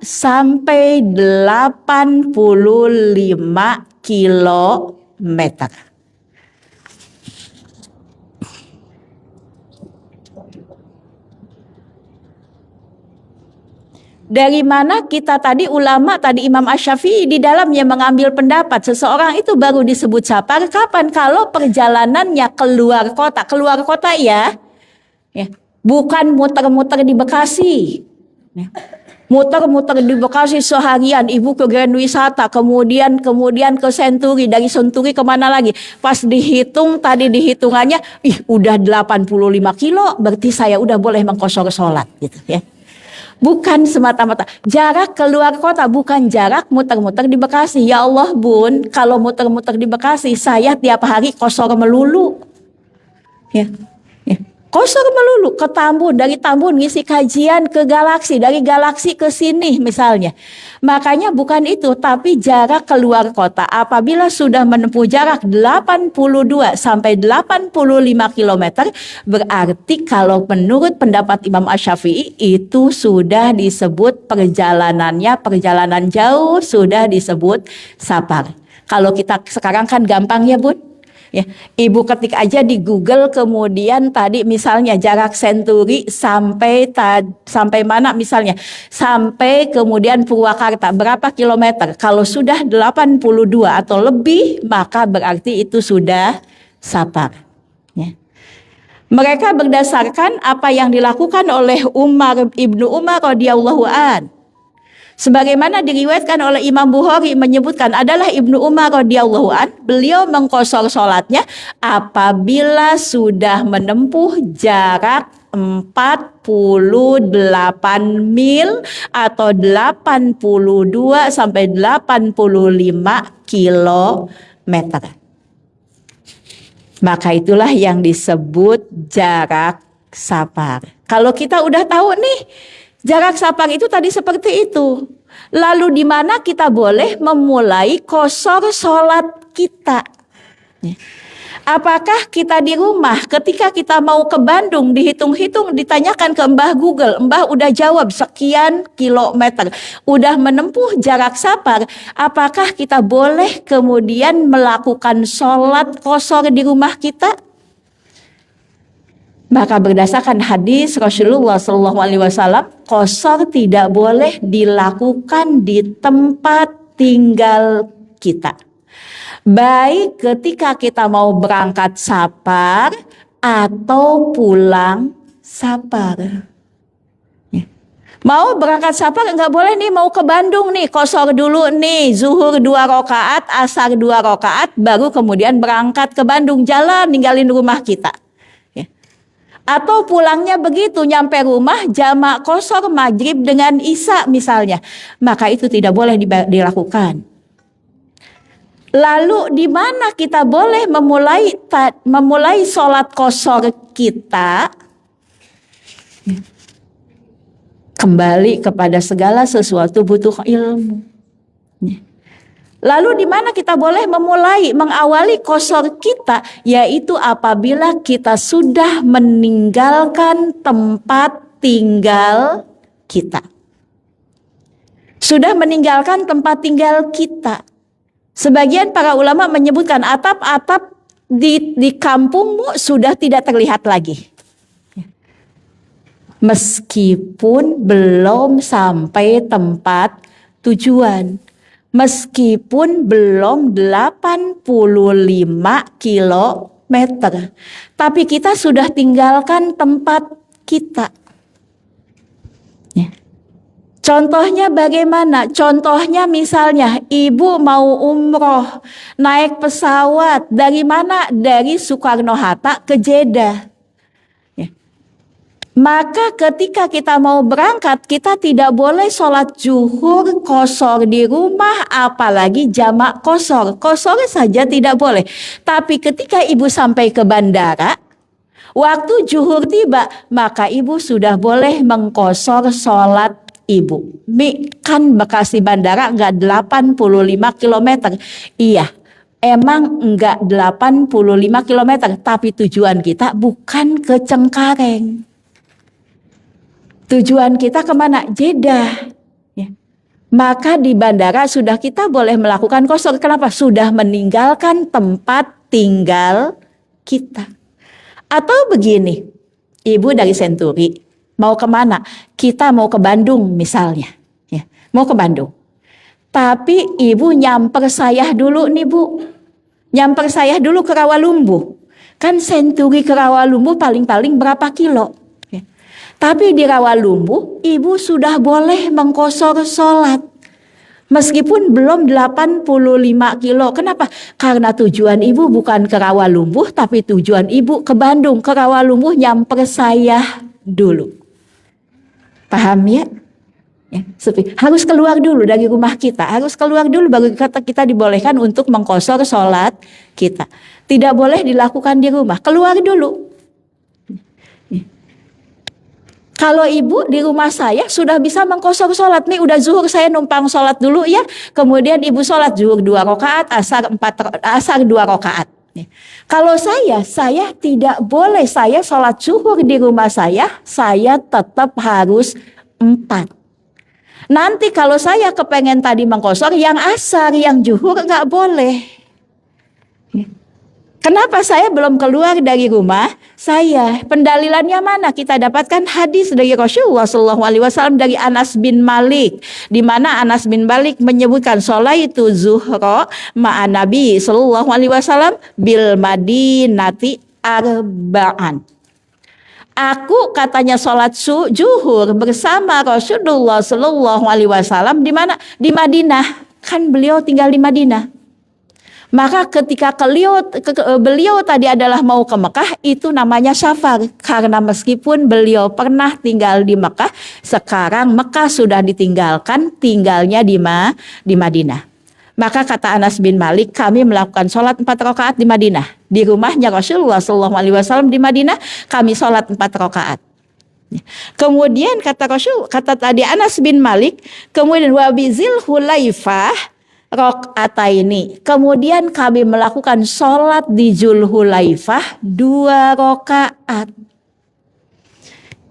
sampai 85 kilometer. Dari mana kita tadi ulama tadi Imam Asy-Syafi'i di dalamnya mengambil pendapat seseorang itu baru disebut sapar kapan? Kalau perjalanannya keluar kota ya, bukan muter-muter di Bekasi. Ya. Muter-muter di Bekasi seharian, ibu ke Grand Wisata, kemudian ke Senturi, dari Senturi kemana lagi? Pas dihitung tadi dihitungannya, udah 85 kilo, berarti saya udah boleh mengqashar sholat gitu ya. Bukan semata-mata jarak keluar kota, bukan jarak muter-muter di Bekasi. Ya Allah Bun, kalau muter-muter di Bekasi saya tiap hari qashar melulu. Ya. Qashar melulu ke Tambun, dari Tambun ngisi kajian ke Galaksi, dari Galaksi ke sini misalnya. Makanya bukan itu, tapi jarak keluar kota apabila sudah menempuh jarak 82 sampai 85 km, berarti kalau menurut pendapat Imam Asy-Syafi'i itu sudah disebut perjalanan jauh, sudah disebut sapar. Kalau kita sekarang kan gampang ya Bun. Ya, ibu ketik aja di Google, kemudian tadi misalnya jarak Senturi sampai mana misalnya, sampai kemudian Purwakarta berapa kilometer. Kalau sudah 82 atau lebih, maka berarti itu sudah sapar. Ya. Mereka berdasarkan apa yang dilakukan oleh Ibnu Umar radhiyallahu an. Sebagaimana diriwayatkan oleh Imam Bukhari menyebutkan adalah Ibnu Umar radhiyallahu an, beliau mengqashar sholatnya apabila sudah menempuh jarak 48 mil atau 82 sampai 85 kilometer. Maka itulah yang disebut jarak safar. Kalau kita udah tahu nih, jarak safar itu tadi seperti itu. Lalu di mana kita boleh memulai qashar sholat kita? Apakah kita di rumah ketika kita mau ke Bandung dihitung-hitung ditanyakan ke Mbah Google, Mbah udah jawab sekian kilometer, udah menempuh jarak safar, apakah kita boleh kemudian melakukan sholat qashar di rumah kita? Maka berdasarkan hadis Rasulullah SAW, qashar tidak boleh dilakukan di tempat tinggal kita. Baik ketika kita mau berangkat safar atau pulang safar. Mau berangkat safar nggak boleh nih, mau ke Bandung nih, qashar dulu nih, zuhur 2 rakaat, asar 2 rakaat, baru kemudian berangkat ke Bandung, jalan ninggalin rumah kita. Atau pulangnya begitu, nyampe rumah jamak qashar maghrib dengan isya misalnya, maka itu tidak boleh dilakukan. Lalu di mana kita boleh memulai sholat qashar kita? Kembali kepada segala sesuatu butuh ilmu. Lalu di mana kita boleh mengawali qashar kita? Yaitu apabila kita sudah meninggalkan tempat tinggal kita. Sudah meninggalkan tempat tinggal kita. Sebagian para ulama menyebutkan atap-atap di kampungmu sudah tidak terlihat lagi. Meskipun belum sampai tempat tujuan. Meskipun belum 85 kilometer. Tapi kita sudah tinggalkan tempat kita. Contohnya bagaimana? Contohnya misalnya ibu mau umroh, naik pesawat dari mana? Dari Soekarno-Hatta ke Jeddah. Maka ketika kita mau berangkat, kita tidak boleh sholat zuhur qashar di rumah, apalagi jamak qashar. Qashar saja tidak boleh. Tapi ketika ibu sampai ke bandara, waktu zuhur tiba, maka ibu sudah boleh mengqashar sholat ibu. Kan Bekasi bandara enggak 85 km. Iya, emang enggak 85 km, tapi tujuan kita bukan ke Cengkareng. Tujuan kita kemana? Jeddah. Ya. Maka di bandara sudah kita boleh melakukan qashar. Kenapa? Sudah meninggalkan tempat tinggal kita. Atau begini, ibu dari Senturi, mau kemana? Kita mau ke Bandung misalnya. Ya, mau ke Bandung. Tapi ibu nyamper saya dulu nih bu. Nyamper saya dulu ke Rawalumbu. Kan Senturi ke Rawalumbu paling-paling berapa kilo? Ya. Tapi di Rawalumbu ibu sudah boleh mengqashar sholat. Meskipun belum 85 kilo. Kenapa? Karena tujuan ibu bukan ke Rawalumbu, tapi tujuan ibu ke Bandung. Ke Rawalumbu nyamper saya dulu. Paham ya? Ya, harus keluar dulu dari rumah kita. Harus keluar dulu baru kita dibolehkan untuk mengqashar sholat kita. Tidak boleh dilakukan di rumah. Keluar dulu. Kalau ibu di rumah saya sudah bisa mengqashar sholat. Nih udah zuhur saya numpang sholat dulu ya. Kemudian ibu sholat zuhur 2 rakaat, asar 2 rakaat. Kalau saya tidak boleh. Saya sholat zuhur di rumah saya tetap harus 4. Nanti kalau saya kepengen tadi mengqashar yang asar, yang zuhur nggak boleh. Kenapa saya belum keluar dari rumah saya? Pendalilannya mana? Kita dapatkan hadis dari Rasulullah SAW dari Anas bin Malik, di mana Anas bin Malik menyebutkan sholaitu zuhra ma'an Nabi SAW bil Madinati arba'an. Aku katanya sholat zuhur bersama Rasulullah SAW di mana? Di Madinah. Kan beliau tinggal di Madinah. Maka ketika beliau tadi adalah mau ke Mekah, itu namanya safar. Karena meskipun beliau pernah tinggal di Mekah, sekarang Mekah sudah ditinggalkan, tinggalnya di Madinah. Maka kata Anas bin Malik, kami melakukan sholat 4 rakaat di Madinah. Di rumahnya Rasulullah SAW di Madinah kami sholat 4 rakaat. Kemudian kata tadi Anas bin Malik, kemudian wabizil hulaifah rakaataini. Kemudian kami melakukan sholat di Zulhulaifah 2 rakaat.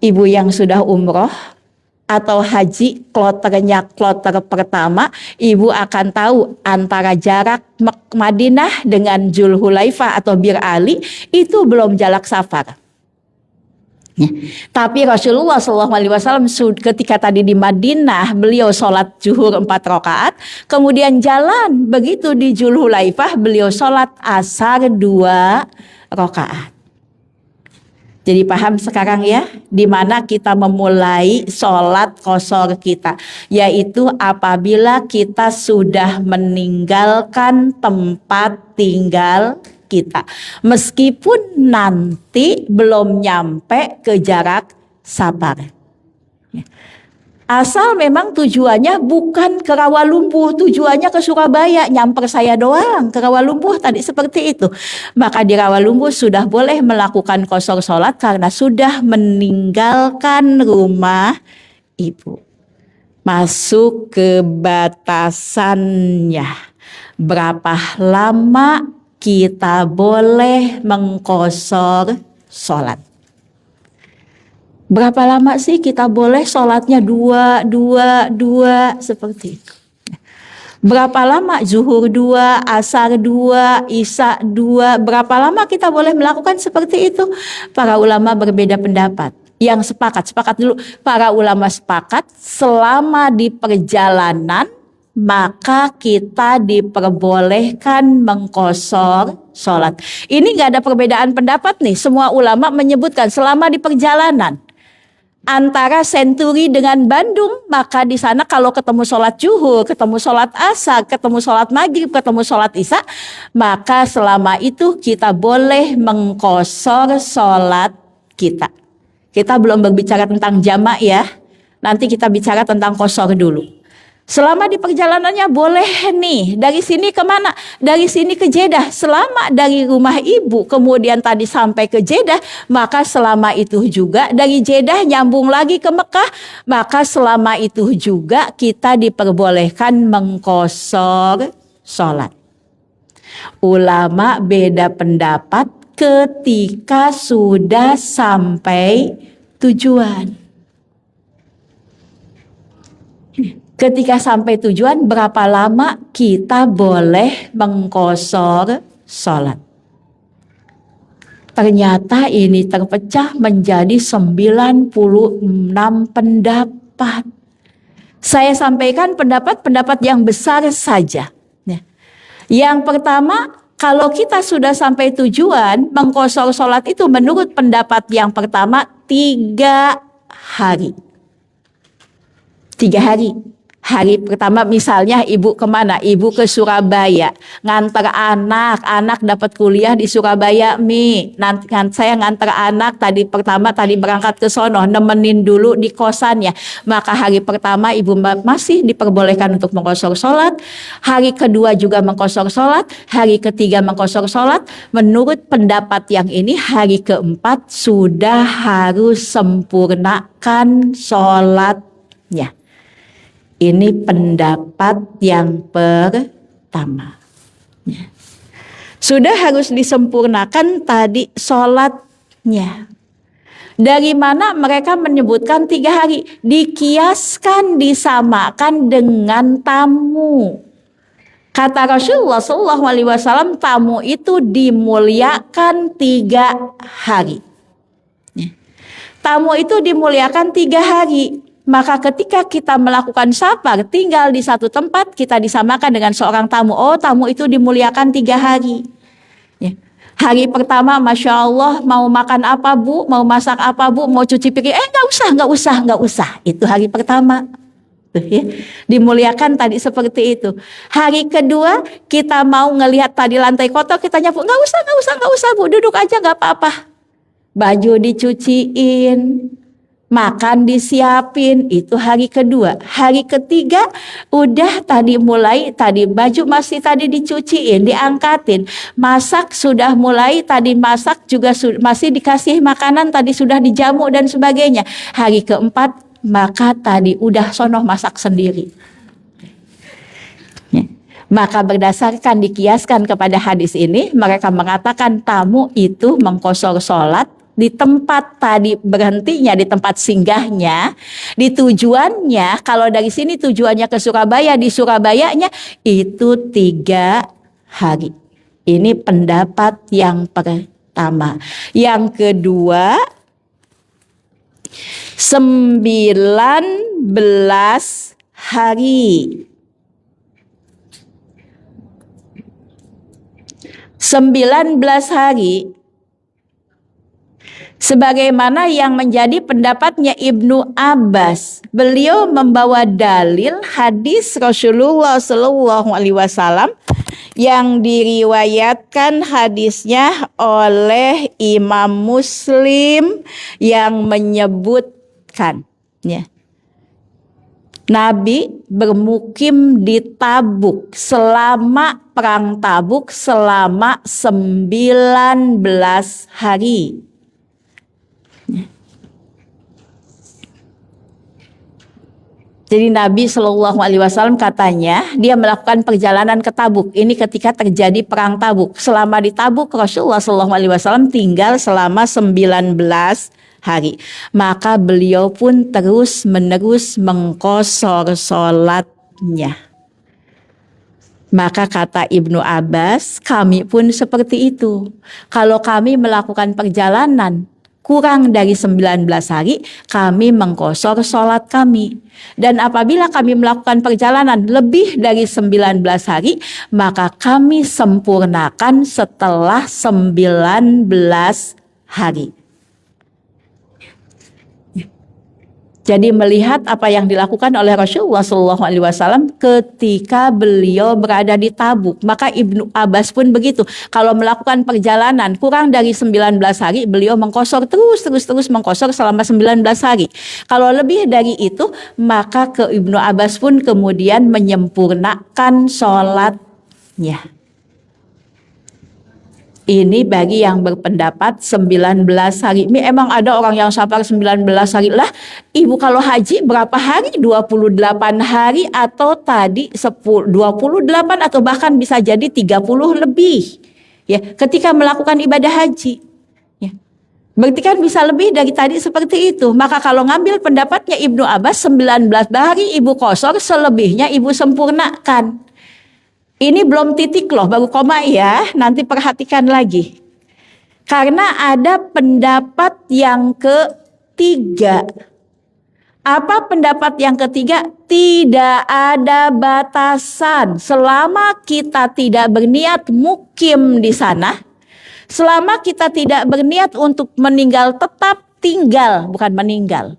Ibu yang sudah umroh atau haji kloter pertama, ibu akan tahu antara jarak Madinah dengan Zulhulaifah atau Bir Ali itu belum jalak safar. Ya. Tapi Rasulullah SAW ketika tadi di Madinah beliau sholat zuhur 4 rakaat, kemudian jalan begitu di Zulhulaifah beliau sholat asar 2 rakaat. Jadi paham sekarang ya, di mana kita memulai sholat qashar kita, yaitu apabila kita sudah meninggalkan tempat tinggal kita, meskipun nanti belum nyampe ke jarak safar. Asal memang tujuannya bukan ke Rawalumbuh, tujuannya ke Surabaya, nyamper saya doang ke Rawalumbuh tadi seperti itu. Maka di Rawalumbuh sudah boleh melakukan qashar sholat karena sudah meninggalkan rumah ibu. Masuk ke batasannya. Berapa lama kita boleh mengqashar sholat? Berapa lama sih kita boleh sholatnya 2 seperti itu? Berapa lama zuhur 2, asar 2, isya 2? Berapa lama kita boleh melakukan seperti itu? Para ulama berbeda pendapat. Yang sepakat dulu. Para ulama sepakat selama di perjalanan maka kita diperbolehkan mengqashar sholat. Ini gak ada perbedaan pendapat nih. Semua ulama menyebutkan selama di perjalanan antara Senturi dengan Bandung, maka di sana kalau ketemu sholat zuhur, ketemu sholat asar, ketemu sholat maghrib, ketemu sholat isya, maka selama itu kita boleh mengqashar sholat kita. Kita belum berbicara tentang jamak ya, nanti kita bicara tentang qashar dulu. Selama di perjalanannya boleh nih, dari sini kemana? Dari sini ke Jeddah. Selama dari rumah ibu kemudian tadi sampai ke Jeddah, maka selama itu juga dari Jeddah nyambung lagi ke Mekah, maka selama itu juga kita diperbolehkan mengqashar sholat. Ulama beda pendapat ketika sudah sampai tujuan. Ketika sampai tujuan, berapa lama kita boleh mengqashar sholat? Ternyata ini terpecah menjadi 96 pendapat. Saya sampaikan pendapat yang besar saja. Yang pertama, kalau kita sudah sampai tujuan, mengqashar sholat itu menurut pendapat yang pertama 3 hari. 3 hari. Hari pertama misalnya ibu kemana? Ibu ke Surabaya, ngantar anak dapat kuliah di Surabaya nanti saya ngantar anak tadi berangkat ke sono, nemenin dulu di kosannya. Maka hari pertama ibu masih diperbolehkan untuk mengqashar sholat, hari kedua juga mengqashar sholat, hari ketiga mengqashar sholat. Menurut pendapat yang ini hari keempat sudah harus sempurnakan sholatnya. Ini pendapat yang pertama. Sudah harus disempurnakan tadi sholatnya. Dari mana mereka menyebutkan 3 hari? Dikiaskan, disamakan dengan tamu. Kata Rasulullah SAW, tamu itu dimuliakan 3 hari. Tamu itu dimuliakan 3 hari. Maka ketika kita melakukan safar, tinggal di satu tempat, kita disamakan dengan seorang tamu. Oh, tamu itu dimuliakan 3 hari. Ya. Hari pertama, Masya Allah, mau makan apa bu? Mau masak apa bu? Mau cuci piring? Nggak usah. Itu hari pertama. Ya. Dimuliakan tadi seperti itu. Hari kedua, kita mau ngelihat tadi lantai kotor, kita nyapu. Nggak usah bu, duduk aja nggak apa-apa. Baju dicuciin. makan disiapin, itu hari kedua. Hari ketiga udah tadi baju masih tadi dicuciin, diangkatin, masak sudah mulai tadi masak juga masih dikasih makanan tadi sudah dijamu dan sebagainya. Hari keempat maka tadi udah sono masak sendiri. Maka berdasarkan dikiaskan kepada hadis ini, mereka mengatakan tamu itu mengqashar sholat di tempat tadi berhentinya, di tempat singgahnya, di tujuannya. Kalau dari sini tujuannya ke Surabaya, di Surabayanya itu 3 hari. Ini pendapat yang pertama. Yang kedua, 19 hari. 19 hari sebagaimana yang menjadi pendapatnya Ibnu Abbas. Beliau membawa dalil hadis Rasulullah Shallallahu Alaihi Wasallam yang diriwayatkan hadisnya oleh Imam Muslim yang menyebutkan Nabi bermukim di Tabuk selama perang Tabuk selama 19 hari. Jadi Nabi Shallallahu Alaihi Wasallam katanya dia melakukan perjalanan ke Tabuk. Ini ketika terjadi perang Tabuk. Selama di Tabuk Rasulullah Shallallahu Alaihi Wasallam tinggal selama 19 hari. Maka beliau pun terus menerus mengqashar sholatnya. Maka kata Ibnu Abbas, kami pun seperti itu. Kalau kami melakukan perjalanan kurang dari 19 hari, kami mengqashar sholat kami. Dan apabila kami melakukan perjalanan lebih dari 19 hari, maka kami sempurnakan setelah 19 hari. Jadi melihat apa yang dilakukan oleh Rasulullah SAW ketika beliau berada di Tabuk. Maka Ibnu Abbas pun begitu. Kalau melakukan perjalanan kurang dari 19 hari, beliau mengqashar terus mengqashar selama 19 hari. Kalau lebih dari itu, maka ke Ibnu Abbas pun kemudian menyempurnakan sholatnya. Ini bagi yang berpendapat 19 hari. Ini emang ada orang yang sabar 19 hari. Lah, ibu kalau haji berapa hari? 28 hari atau tadi 28 atau bahkan bisa jadi 30 lebih. Ya, ketika melakukan ibadah haji. Ya. Berarti kan bisa lebih dari tadi seperti itu. Maka kalau ngambil pendapatnya Ibnu Abbas 19 hari ibu qashar, selebihnya ibu sempurnakan. Ini belum titik loh, baru koma ya, nanti perhatikan lagi. Karena ada pendapat yang ketiga. Apa pendapat yang ketiga? Tidak ada batasan. Selama kita tidak berniat mukim di sana, selama kita tidak berniat untuk meninggal, tetap tinggal, bukan meninggal.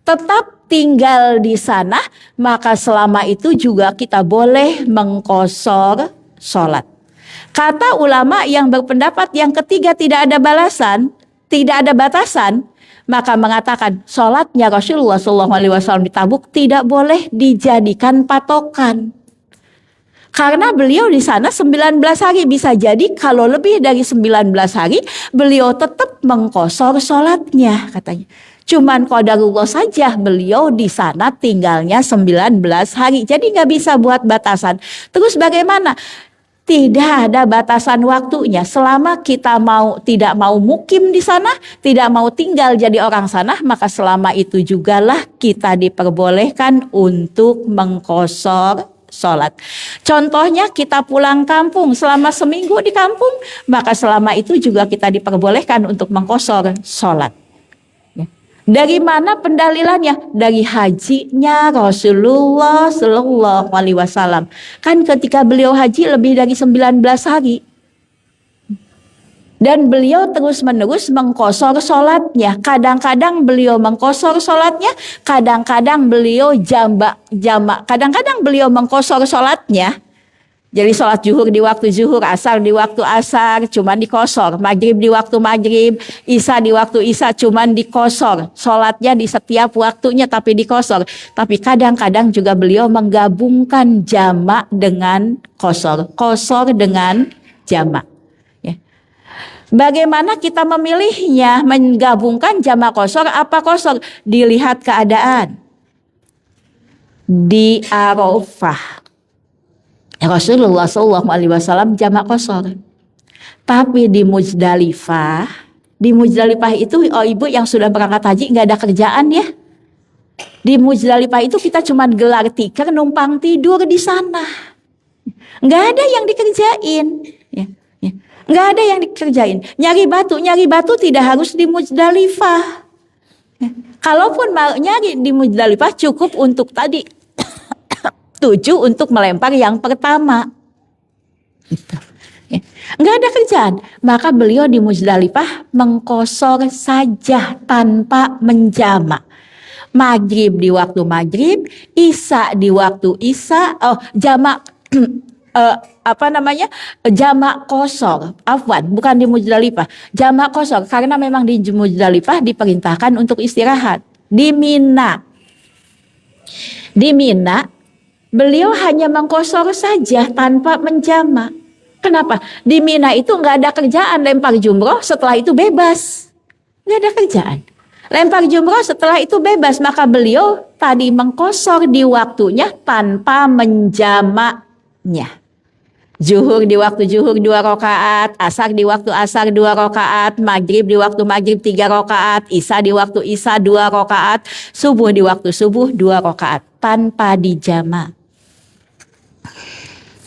Tetap tinggal di sana, maka selama itu juga kita boleh mengqashar sholat. Kata ulama yang berpendapat yang ketiga tidak ada batasan, maka mengatakan sholatnya Rasulullah SAW di Tabuk tidak boleh dijadikan patokan. Karena beliau di sana 19 hari, bisa jadi kalau lebih dari 19 hari beliau tetap mengqashar sholatnya katanya. Cuman qadarullah saja beliau di sana tinggalnya 19 hari. Jadi nggak bisa buat batasan. Terus bagaimana? Tidak ada batasan waktunya. Selama kita tidak mau mukim di sana, tidak mau tinggal jadi orang sana, maka selama itu jugalah kita diperbolehkan untuk mengqashar sholat. Contohnya kita pulang kampung selama seminggu di kampung, maka selama itu juga kita diperbolehkan untuk mengqashar sholat. Dari mana pendalilannya? Dari hajinya Rasulullah Sallallahu Alaihi Wasallam. Kan ketika beliau haji lebih dari 19 hari. Dan beliau terus menerus mengqashar sholatnya. Kadang-kadang beliau mengqashar sholatnya, kadang-kadang beliau jamak. Kadang-kadang beliau mengqashar sholatnya Jadi sholat zuhur di waktu zuhur, asar di waktu asar, cuman dikosor. Maghrib di waktu maghrib, isya di waktu isya, cuman dikosor. Sholatnya di setiap waktunya tapi dikosor. Tapi kadang-kadang juga beliau menggabungkan jamak dengan kosor. Kosor dengan jamak. Ya. Bagaimana kita memilihnya? Menggabungkan jamak kosor apa kosor? Dilihat keadaan. Di Arafah Rasulullah SAW jamak kosor. Tapi di Muzdalifah itu ibu yang sudah berangkat haji nggak ada kerjaan ya. Di Muzdalifah itu kita cuma gelar tikar, numpang tidur di sana. Nggak ada yang dikerjain. Ya, ya. Nggak ada yang dikerjain. Nyari batu tidak harus di Muzdalifah. Ya. Kalaupun mau nyari di Muzdalifah cukup untuk tadi 7 untuk melempar yang pertama. Gitu. Ya. Nggak ada kerjaan. Maka beliau di Muzdalifah mengkosor saja tanpa menjamak. Maghrib di waktu maghrib, isya di waktu isya, jamak jamak kosor. Afwan, bukan di Muzdalifah. Jamak kosor karena memang di Muzdalifah diperintahkan untuk istirahat. Di Mina beliau hanya mengkosor saja tanpa menjamak. Kenapa? Di Mina itu nggak ada kerjaan, lempar jumroh, setelah itu bebas. Nggak ada kerjaan. Lempar jumroh setelah itu bebas. Maka beliau tadi mengkosor di waktunya tanpa menjamaknya. Zuhur di waktu zuhur 2 rakaat, asar di waktu asar 2 rakaat, maghrib di waktu maghrib 3 rakaat, isya di waktu isya 2 rakaat, subuh di waktu subuh 2 rakaat tanpa dijamak.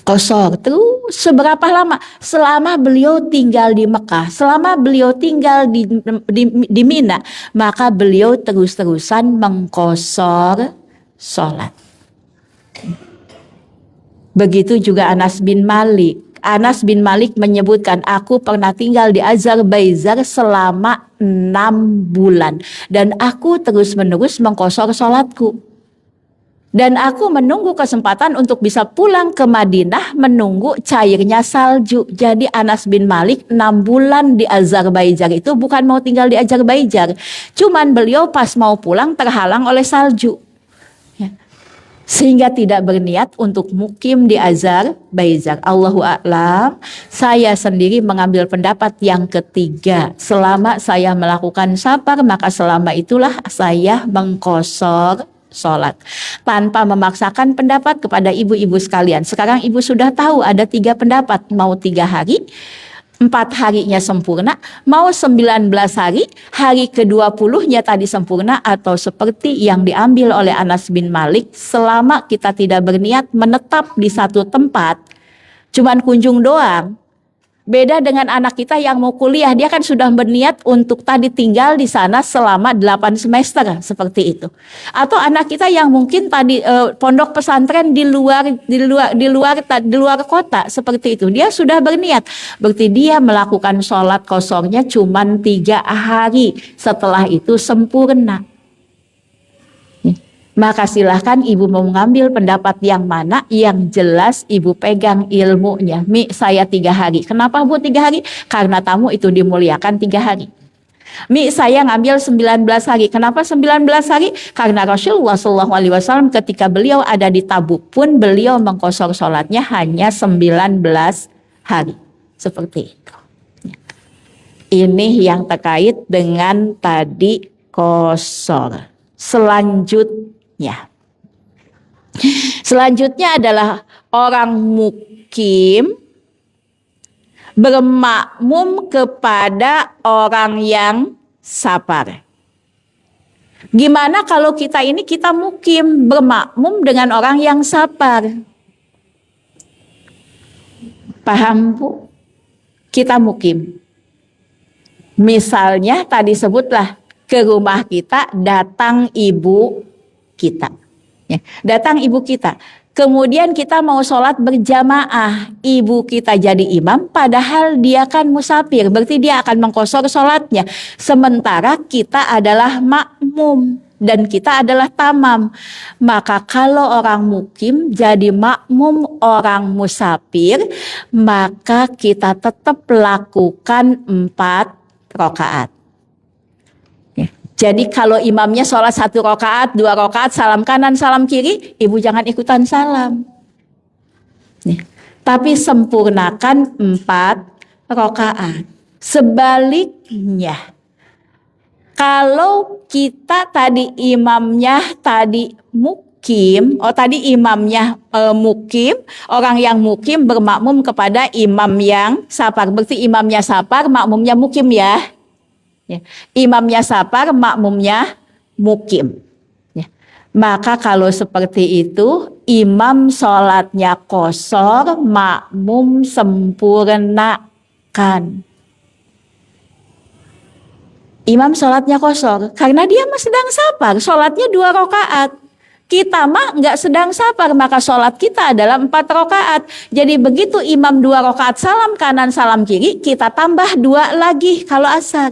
Kosor terus seberapa lama? Selama beliau tinggal di Mekah, selama beliau tinggal di Mina, maka beliau terus-terusan mengkosor sholat. Begitu juga Anas bin Malik. Anas bin Malik menyebutkan, aku pernah tinggal di Azerbaijan selama 6 bulan. Dan aku terus-menerus mengkosor sholatku. Dan aku menunggu kesempatan untuk bisa pulang ke Madinah menunggu cairnya salju. Jadi Anas bin Malik 6 bulan di Azerbaijan itu bukan mau tinggal di Azerbaijan. Cuman beliau pas mau pulang terhalang oleh salju. Ya. Sehingga tidak berniat untuk mukim di Azerbaijan. Allahu a'lam. Saya sendiri mengambil pendapat yang ketiga. Selama saya melakukan safar, maka selama itulah saya mengkosor sholat tanpa memaksakan pendapat kepada ibu-ibu sekalian. Sekarang ibu sudah tahu ada 3 pendapat, mau 3 hari, 4 harinya sempurna, mau 19 hari, hari ke-20-nya tadi sempurna, atau seperti yang diambil oleh Anas bin Malik, selama kita tidak berniat menetap di satu tempat, cuman kunjung doang. Beda dengan anak kita yang mau kuliah, dia kan sudah berniat untuk tadi tinggal di sana selama 8 semester seperti itu. Atau anak kita yang mungkin tadi pondok pesantren di luar kota seperti itu, dia sudah berniat. Berarti dia melakukan sholat kosornya cuma 3 hari, setelah itu sempurna. Maka silahkan ibu mau mengambil pendapat yang mana, yang jelas ibu pegang ilmunya. Saya 3 hari. Kenapa bu 3 hari? Karena tamu itu dimuliakan 3 hari. Saya ngambil 19 hari. Kenapa 19 hari? Karena Rasulullah SAW ketika beliau ada di Tabuk pun beliau mengkosor sholatnya hanya 19 hari. Seperti itu. Ini yang terkait dengan tadi kosor. Selanjutnya adalah orang mukim bermakmum kepada orang yang safar. Gimana kalau kita mukim bermakmum dengan orang yang safar? Paham bu? Kita mukim. Misalnya tadi sebutlah ke rumah kita datang ibu kita. Ya, datang ibu kita. Kemudian kita mau sholat berjamaah. Ibu kita jadi imam padahal dia kan musafir. Berarti dia akan mengkosor sholatnya. Sementara kita adalah makmum. dan kita adalah tamam. Maka kalau orang mukim jadi makmum orang musafir, maka kita tetap lakukan 4 rakaat. Jadi kalau imamnya sholat 1 rakaat, 2 rakaat, salam kanan, salam kiri, ibu jangan ikutan salam. Nih. Tapi sempurnakan 4 rakaat. Sebaliknya, kalau kita tadi imamnya tadi mukim, mukim, orang yang mukim bermakmum kepada imam yang safar. Berarti imamnya safar, makmumnya mukim ya. Ya. Imamnya safar, makmumnya mukim. Ya. Maka kalau seperti itu, imam sholatnya qashar, makmum sempurnakan. Imam sholatnya qashar, karena dia mah sedang safar, sholatnya 2 rakaat. Kita mah nggak sedang safar, maka sholat kita adalah 4 rakaat. Jadi begitu imam 2 rakaat salam kanan, salam kiri, kita tambah 2 lagi kalau asar.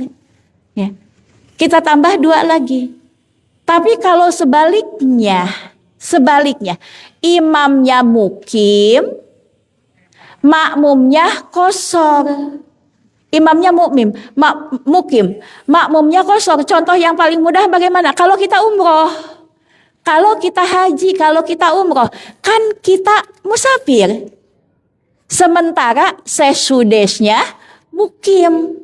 Ya. Kita tambah 2 lagi. Tapi kalau sebaliknya, imamnya mukim, makmumnya qashar. Imamnya mukim, makmumnya qashar. Contoh yang paling mudah bagaimana? Kalau kita umroh, kalau kita haji, kalau kita umroh, kan kita musafir. Sementara sesudesnya mukim.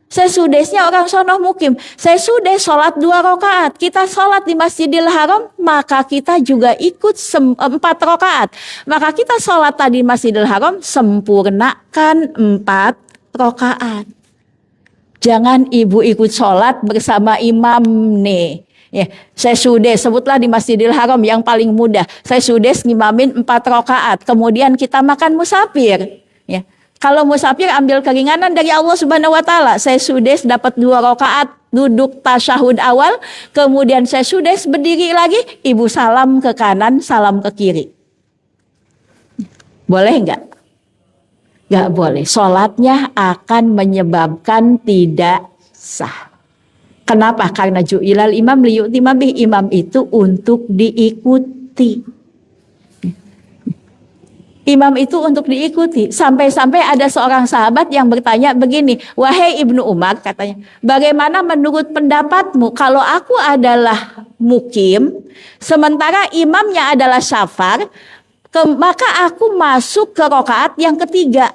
Sesudesnya orang sono mukim. Sesudes sholat 2 rakaat. Kita sholat di Masjidil Haram, maka kita juga ikut 4 rakaat. Maka kita sholat tadi di Masjidil Haram, sempurnakan 4 rakaat. Jangan ibu ikut sholat bersama imam nih. Ya, sesudes, sebutlah di Masjidil Haram yang paling mudah. Sesudes ngimamin 4 rakaat. Kemudian kita makan musafir. Ya. Kalau musafir ambil keringanan dari Allah Subhanahu wa taala. Saya sudah dapat 2 rakaat duduk tasyahud awal, kemudian saya sudah berdiri lagi, ibu salam ke kanan, salam ke kiri. Boleh enggak? Enggak boleh. Salatnya akan menyebabkan tidak sah. Kenapa? Karena ju'ilal imam liyu'timma bih. Imam itu untuk diikuti. Imam itu untuk diikuti. Sampai-sampai ada seorang sahabat yang bertanya begini, wahai Ibnu Umar, katanya, bagaimana menurut pendapatmu kalau aku adalah mukim, sementara imamnya adalah safar, maka aku masuk ke rakaat yang ketiga.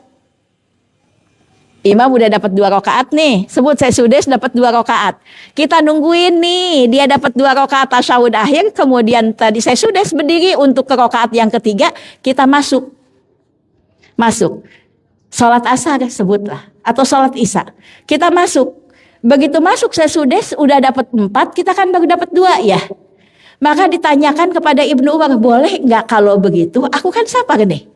Imam udah dapat 2 rakaat nih, sebut saya sudah dapat 2 rakaat. Kita nungguin nih, dia dapat 2 rakaat tasyahud akhir, kemudian tadi saya sudah berdiri untuk ke rakaat yang ketiga, kita masuk. Sholat asar sebutlah, atau sholat isya. Kita masuk. Begitu masuk saya sudah dapat 4, kita kan baru dapat 2 ya. Maka ditanyakan kepada Ibnu Umar, boleh nggak kalau begitu? Aku kan safar nih.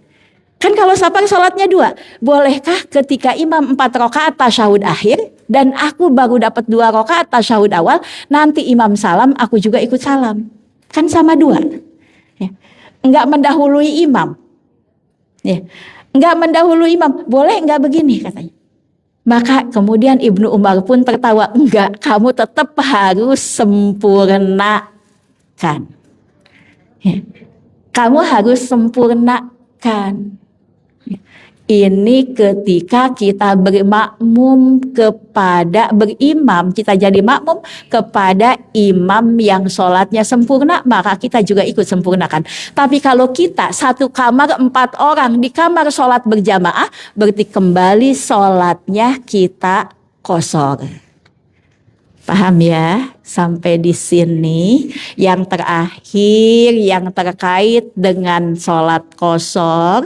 Kan kalau safar sholatnya 2. Bolehkah ketika imam 4 rakaat tasyahud akhir, dan aku baru dapat 2 rakaat tasyahud awal, nanti imam salam, aku juga ikut salam. Kan sama 2. Ya. Nggak mendahului imam. Ya. Enggak mendahului imam, boleh enggak begini katanya. Maka kemudian Ibnu Umar pun tertawa, enggak, kamu tetap harus sempurnakan. Ya. Kamu harus sempurnakan. Ya. Ini ketika kita berimam kita jadi makmum kepada imam yang sholatnya sempurna, maka kita juga ikut sempurnakan. Tapi kalau kita satu kamar 4 orang di kamar sholat berjamaah, berarti kembali sholatnya kita qashar. Paham ya? Sampai di sini yang terakhir yang terkait dengan sholat qashar,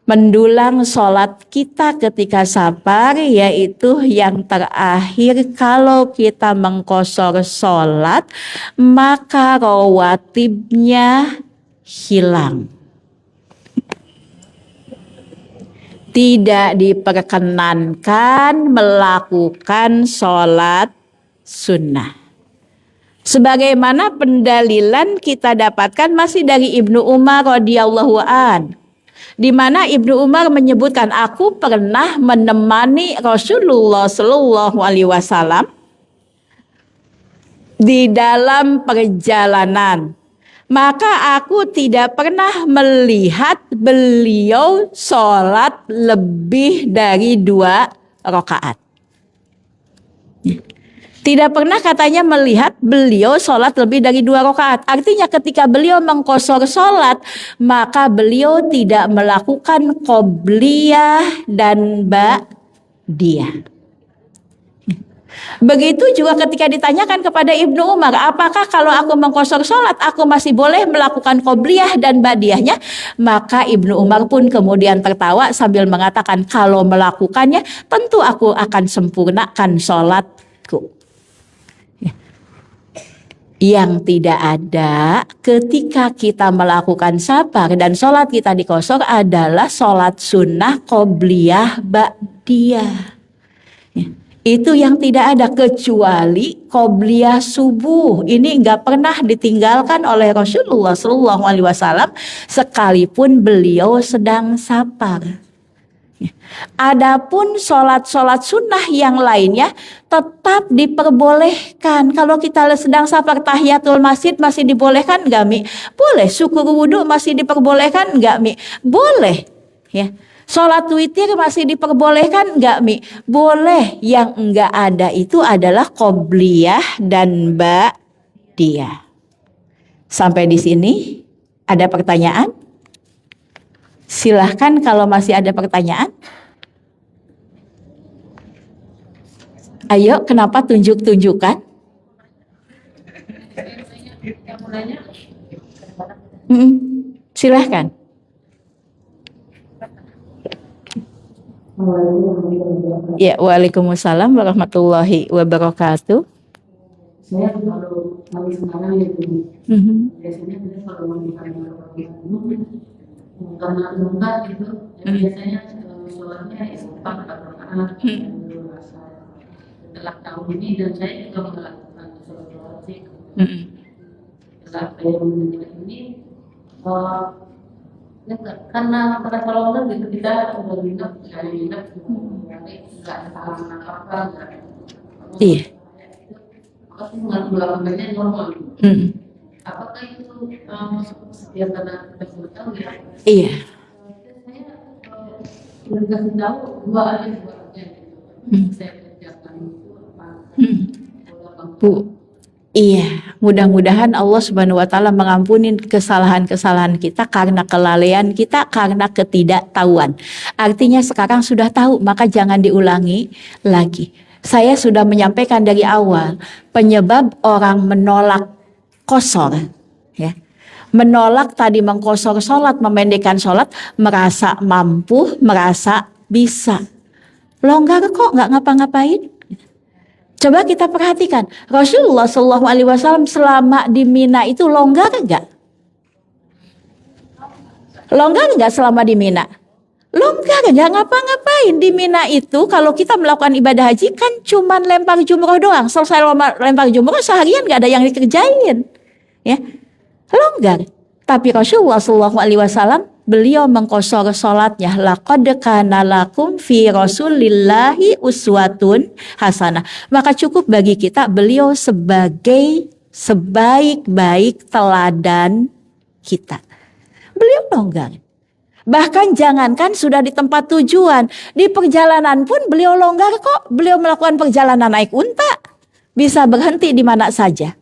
mendulang sholat kita ketika safar, yaitu yang terakhir kalau kita mengqashar sholat maka rawatibnya hilang. Tidak diperkenankan melakukan sholat sunnah. Sebagaimana pendalilan kita dapatkan masih dari Ibnu Umar radhiyallahu an, di mana Ibnu Umar menyebutkan, aku pernah menemani Rasulullah Shallallahu Alaihi Wasallam di dalam perjalanan, maka aku tidak pernah melihat beliau sholat lebih dari 2 rakaat. Tidak pernah katanya melihat beliau sholat lebih dari 2 rakaat. Artinya ketika beliau mengqashar sholat, maka beliau tidak melakukan qobliyah dan ba'diyah. Begitu juga ketika ditanyakan kepada Ibnu Umar, apakah kalau aku mengqashar sholat, aku masih boleh melakukan qobliyah dan ba'diyahnya? Maka Ibnu Umar pun kemudian tertawa sambil mengatakan, kalau melakukannya, tentu aku akan sempurnakan sholatku. Yang tidak ada ketika kita melakukan safar dan sholat kita diqashar adalah sholat sunnah qobliyah ba'diyah. Itu yang tidak ada, kecuali qobliyah subuh. Ini nggak pernah ditinggalkan oleh Rasulullah SAW sekalipun beliau sedang safar. Adapun sholat-sholat sunnah yang lainnya tetap diperbolehkan. Kalau kita sedang safar, tahiyatul masjid masih dibolehkan nggak Mi? Boleh. Syukur wudhu masih diperbolehkan nggak Mi? Boleh. Ya. Sholat witir masih diperbolehkan nggak Mi? Boleh. Yang nggak ada itu adalah qobliyah dan ba'diyah. Sampai di sini ada pertanyaan? Silahkan kalau masih ada pertanyaan. Ayo, kenapa tunjuk-tunjukkan? Silahkan. Ya, waalaikumsalam warahmatullahi wabarakatuh. Saya kalau kali sekarang ya biasanya kita kalau menggunakan karena lengkap gitu, biasanya sholatnya istighfar 4 rakaat. Setelah tahun ini dan saya juga melakukan sholat sih. Setelah saya mendengar ini, karena pada kalau gitu kita udah minat, nggak ada halangan apa-apa, Iya. Maka melakukannya normal. Apakah itu setiap karena kita sudah tahu ya? Iya. Saya sudah dikasih tahu 2 aja. Saya kerjakan itu apa? Bu, iya, mudah-mudahan Allah Subhanahu wa taala mengampuni kesalahan-kesalahan kita karena kelalaian kita, karena ketidaktahuan. Artinya sekarang sudah tahu, maka jangan diulangi lagi. Saya sudah menyampaikan dari awal, penyebab orang menolak qashar, ya. Menolak tadi mengqashar sholat, memendekkan sholat, merasa mampu, merasa bisa. Longgar kok, nggak ngapa-ngapain. Coba kita perhatikan, Rasulullah SAW selama di Mina itu longgar nggak? Longgar nggak selama di Mina? Longgar, nggak ngapa-ngapain. Di Mina itu kalau kita melakukan ibadah haji kan cuman lempar jumroh doang. Selesai lempar jumroh seharian nggak ada yang dikerjain, ya. Longgar. Tapi Rasulullah SAW beliau mengqashar sholatnya. Laqad kana lakum fi Rasulillahi uswatun hasanah. Maka cukup bagi kita beliau sebagai sebaik-baik teladan kita. Beliau longgar. Bahkan jangankan sudah di tempat tujuan, di perjalanan pun beliau longgar kok. Beliau melakukan perjalanan naik unta, bisa berhenti di mana saja.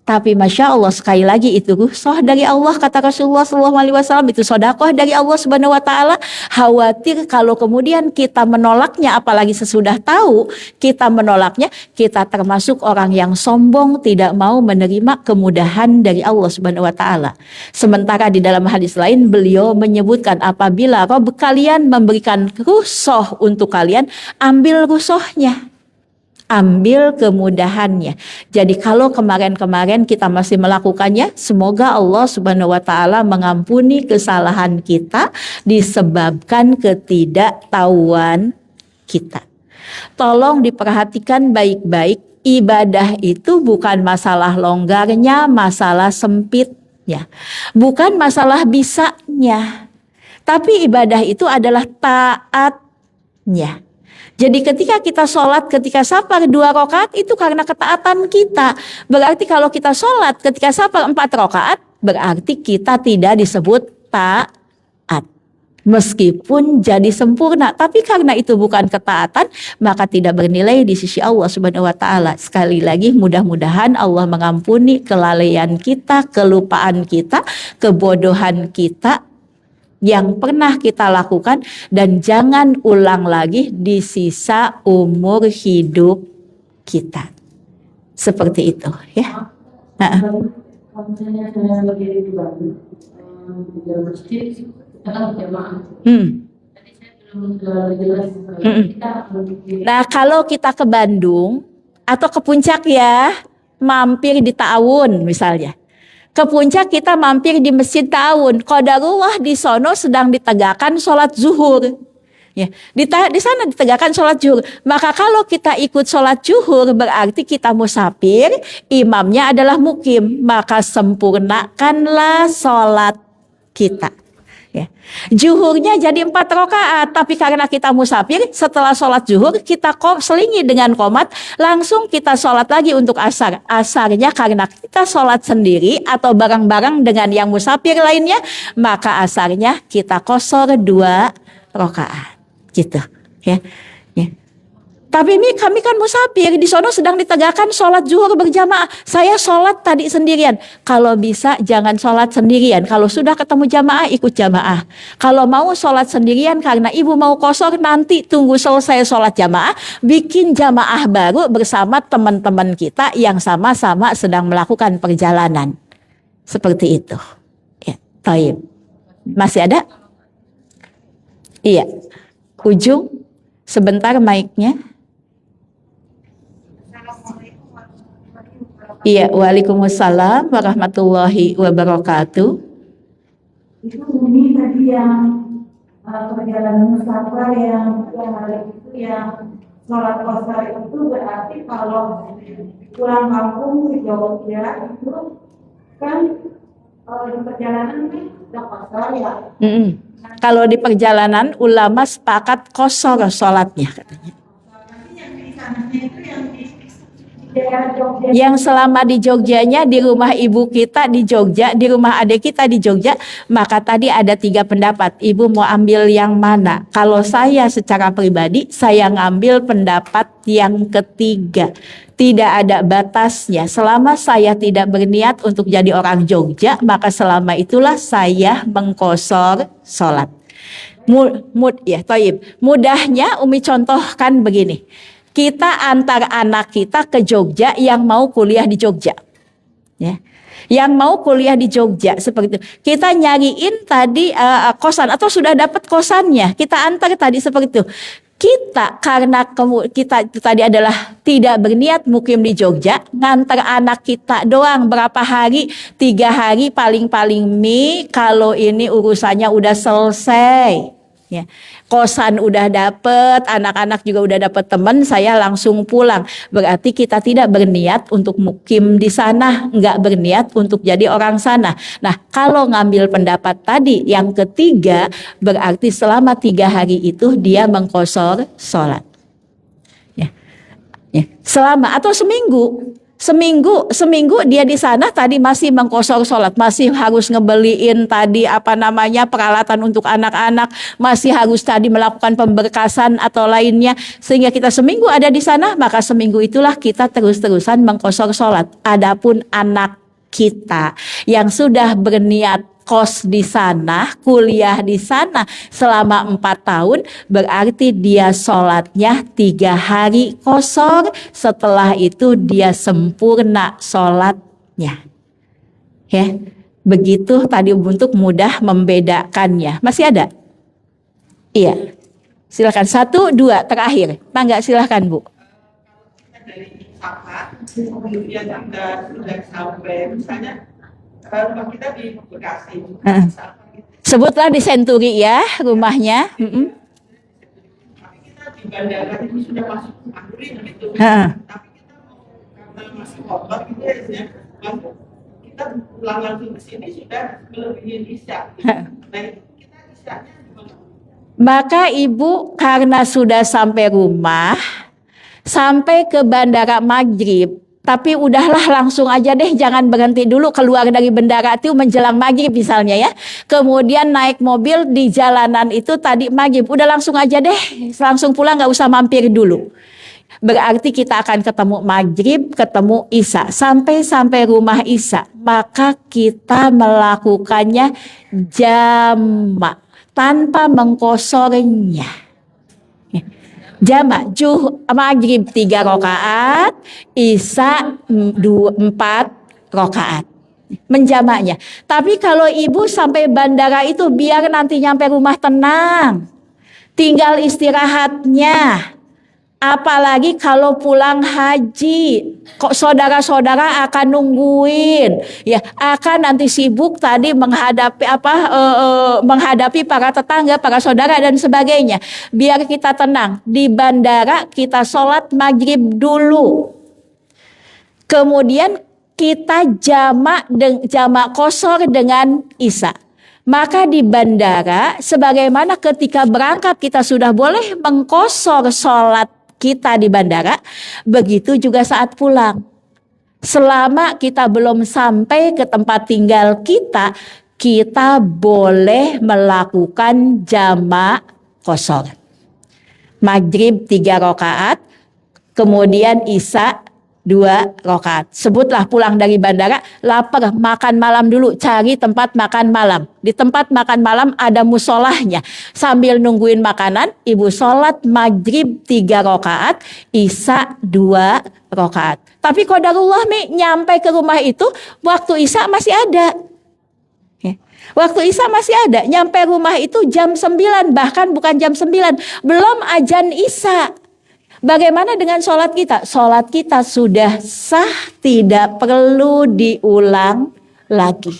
Tapi Masya Allah, sekali lagi itu rukhsah dari Allah, kata Rasulullah SAW, itu sedekah dari Allah Subhanahu wa taala. Khawatir kalau kemudian kita menolaknya, apalagi sesudah tahu kita menolaknya, kita termasuk orang yang sombong, tidak mau menerima kemudahan dari Allah Subhanahu wa taala. Sementara di dalam hadis lain beliau menyebutkan, apabila Rabb kalian memberikan rukhsah untuk kalian, ambil rukhsahnya. Ambil kemudahannya. Jadi kalau kemarin-kemarin kita masih melakukannya, semoga Allah Subhanahu wa taala mengampuni kesalahan kita disebabkan ketidaktahuan kita. Tolong diperhatikan baik-baik, ibadah itu bukan masalah longgarnya, masalah sempitnya. Bukan masalah bisanya. Tapi ibadah itu adalah taatnya. Jadi ketika kita sholat ketika safar 2 rakaat itu karena ketaatan kita. Berarti kalau kita sholat ketika safar 4 rakaat berarti kita tidak disebut taat. Meskipun jadi sempurna, tapi karena itu bukan ketaatan, maka tidak bernilai di sisi Allah Subhanahu wa taala. Sekali lagi, mudah-mudahan Allah mengampuni kelalaian kita, kelupaan kita, kebodohan kita yang pernah kita lakukan, dan jangan ulang lagi di sisa umur hidup kita. Seperti itu, ya. Kalau misalnya saya berdiri di Batu, di dalam masjid, kita kan berjamaah. Tadi saya belum jelas. Kita Nah, kalau kita ke Bandung atau ke Puncak ya, mampir di Ta'awun misalnya. Ke Puncak kita mampir di Masjid Ta'awun. Qadarullah di sono sedang ditegakkan sholat zuhur. Ya, di sana ditegakkan sholat zuhur. Maka kalau kita ikut sholat zuhur berarti kita musafir, imamnya adalah mukim. Maka sempurnakanlah sholat kita. Ya. Zuhurnya jadi 4 rakaat, tapi karena kita musafir, setelah sholat zuhur kita selingi dengan qomat, langsung kita sholat lagi untuk asar. Asarnya karena kita sholat sendiri atau bareng-bareng dengan yang musafir lainnya, maka asarnya kita qashar 2 rakaat, gitu. Ya. Ya. Tapi ini kami kan musafir, di sono sedang ditegakkan sholat zuhur berjamaah. Saya sholat tadi sendirian. Kalau bisa jangan sholat sendirian. Kalau sudah ketemu jamaah, ikut jamaah. Kalau mau sholat sendirian karena ibu mau qashar, nanti tunggu selesai sholat jamaah, bikin jamaah baru bersama teman-teman kita yang sama-sama sedang melakukan perjalanan. Seperti itu. Ya, taib. Masih ada? Iya. Ujung, sebentar mic-nya. Iya, waalaikumsalam warahmatullahi wabarakatuh. Itu Umi tadi yang perjalanan musafir yang hari itu yang sholat qashar itu berarti kalau pulang kampung ke Jogja itu kan di perjalanan kan udah qashar ya. Kalau di perjalanan ulama sepakat qashar sholatnya katanya. Yang di sananya itu yang di daerah Jogja. Yang selama di Jogjanya, di rumah ibu kita di Jogja, di rumah adik kita di Jogja, maka tadi ada 3 pendapat. Ibu mau ambil yang mana? Kalau saya secara pribadi, saya ngambil pendapat yang ketiga. Tidak ada batasnya. Selama saya tidak berniat untuk jadi orang Jogja, maka selama itulah saya mengqashar sholat. Ya, Thaib. Mudahnya Umi contohkan begini. Kita antar anak kita ke Jogja yang mau kuliah di Jogja. Ya. Yang mau kuliah di Jogja seperti itu. Kita nyariin tadi kosan atau sudah dapat kosannya. Kita antar tadi seperti itu. Kita karena kita itu tadi adalah tidak berniat mukim di Jogja, ngantar anak kita doang berapa hari, 3 hari paling-paling kalau ini urusannya udah selesai. Ya. Kosan udah dapet, anak-anak juga udah dapet teman, saya langsung pulang. Berarti kita tidak berniat untuk mukim di sana, nggak berniat untuk jadi orang sana. Nah, kalau ngambil pendapat tadi yang ketiga, berarti selama 3 hari itu dia mengqashar sholat. Ya. Ya. Selama atau seminggu dia di sana tadi masih mengqashar sholat, masih harus ngebeliin tadi peralatan untuk anak-anak, masih harus tadi melakukan pemberkasan atau lainnya, sehingga kita seminggu ada di sana, maka seminggu itulah kita terus-terusan mengqashar sholat. Adapun anak kita yang sudah berniat kos di sana, kuliah di sana selama 4 tahun, berarti dia sholatnya 3 hari qashar, setelah itu dia sempurna sholatnya. Ya, begitu tadi untuk mudah membedakannya. Masih ada? Iya. Silakan 1, 2 terakhir. Tangga silakan Bu. Dari Sapa, kemudian sudah sampai misalnya rumah kita di Bekasi. Sebutlah di Senturi ya rumahnya. Tapi kita di bandara itu sudah masuk maghrib gitu. Tapi kita mau karena masih kotor gitu ya, kita pulang langsung ke sini sudah melebihi isya. Nah kita isyanya gimana? Maka ibu karena sudah sampai rumah, sampai ke bandara maghrib, tapi udahlah langsung aja deh, jangan berhenti dulu, keluar dari bandara itu menjelang maghrib misalnya ya. Kemudian naik mobil di jalanan itu tadi maghrib, udah langsung aja deh, langsung pulang, nggak usah mampir dulu. Berarti kita akan ketemu maghrib, ketemu isya, sampai rumah isya, maka kita melakukannya jamak tanpa mengkosornya. Jamak maghrib 3 rakaat, isya 4 rakaat. Menjamaknya. Tapi kalau ibu sampai bandara itu biar nanti nyampe rumah tenang. Tinggal istirahatnya. Apalagi kalau pulang haji, kok saudara-saudara akan nungguin, ya akan nanti sibuk tadi menghadapi menghadapi para tetangga, para saudara dan sebagainya. Biar kita tenang di bandara, kita sholat maghrib dulu, kemudian kita jamak kosor dengan isya. Maka di bandara, sebagaimana ketika berangkat kita sudah boleh mengkosor sholat kita di bandara, begitu juga saat pulang. Selama kita belum sampai ke tempat tinggal kita, kita boleh melakukan jamak kosor. Maghrib 3 rakaat, kemudian isya 2 rakaat. Sebutlah pulang dari bandara, lapar, makan malam dulu, cari tempat makan malam. Di tempat makan malam ada musolahnya. Sambil nungguin makanan, ibu sholat maghrib 3 rakaat, isya 2 rakaat. Tapi qadarullah nyampe ke rumah itu, waktu isya masih ada. Waktu isya masih ada, nyampe rumah itu jam 9, bahkan bukan jam 9, belum azan isya. Bagaimana dengan sholat kita? Sholat kita sudah sah, tidak perlu diulang lagi.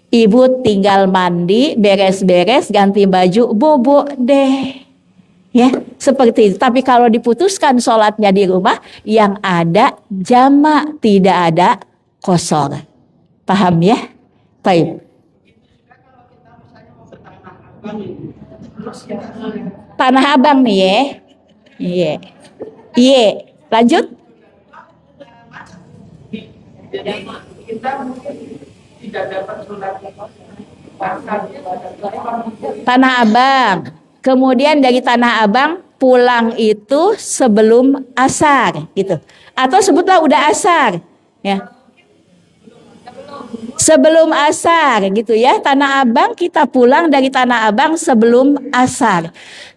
Ibu tinggal mandi, beres-beres, ganti baju, bobo deh. Ya, seperti itu. Tapi kalau diputuskan sholatnya di rumah, yang ada jamak, tidak ada kosor. Paham ya? Baik. Tanah Abang nih ya. Iya. Iya, lanjut. Jadi kita mungkin tidak dapat sholat Tanah Abang. Kemudian dari Tanah Abang pulang itu sebelum asar gitu. Atau sebutlah udah asar ya. Sebelum asar gitu ya. Tanah Abang kita pulang dari Tanah Abang sebelum asar.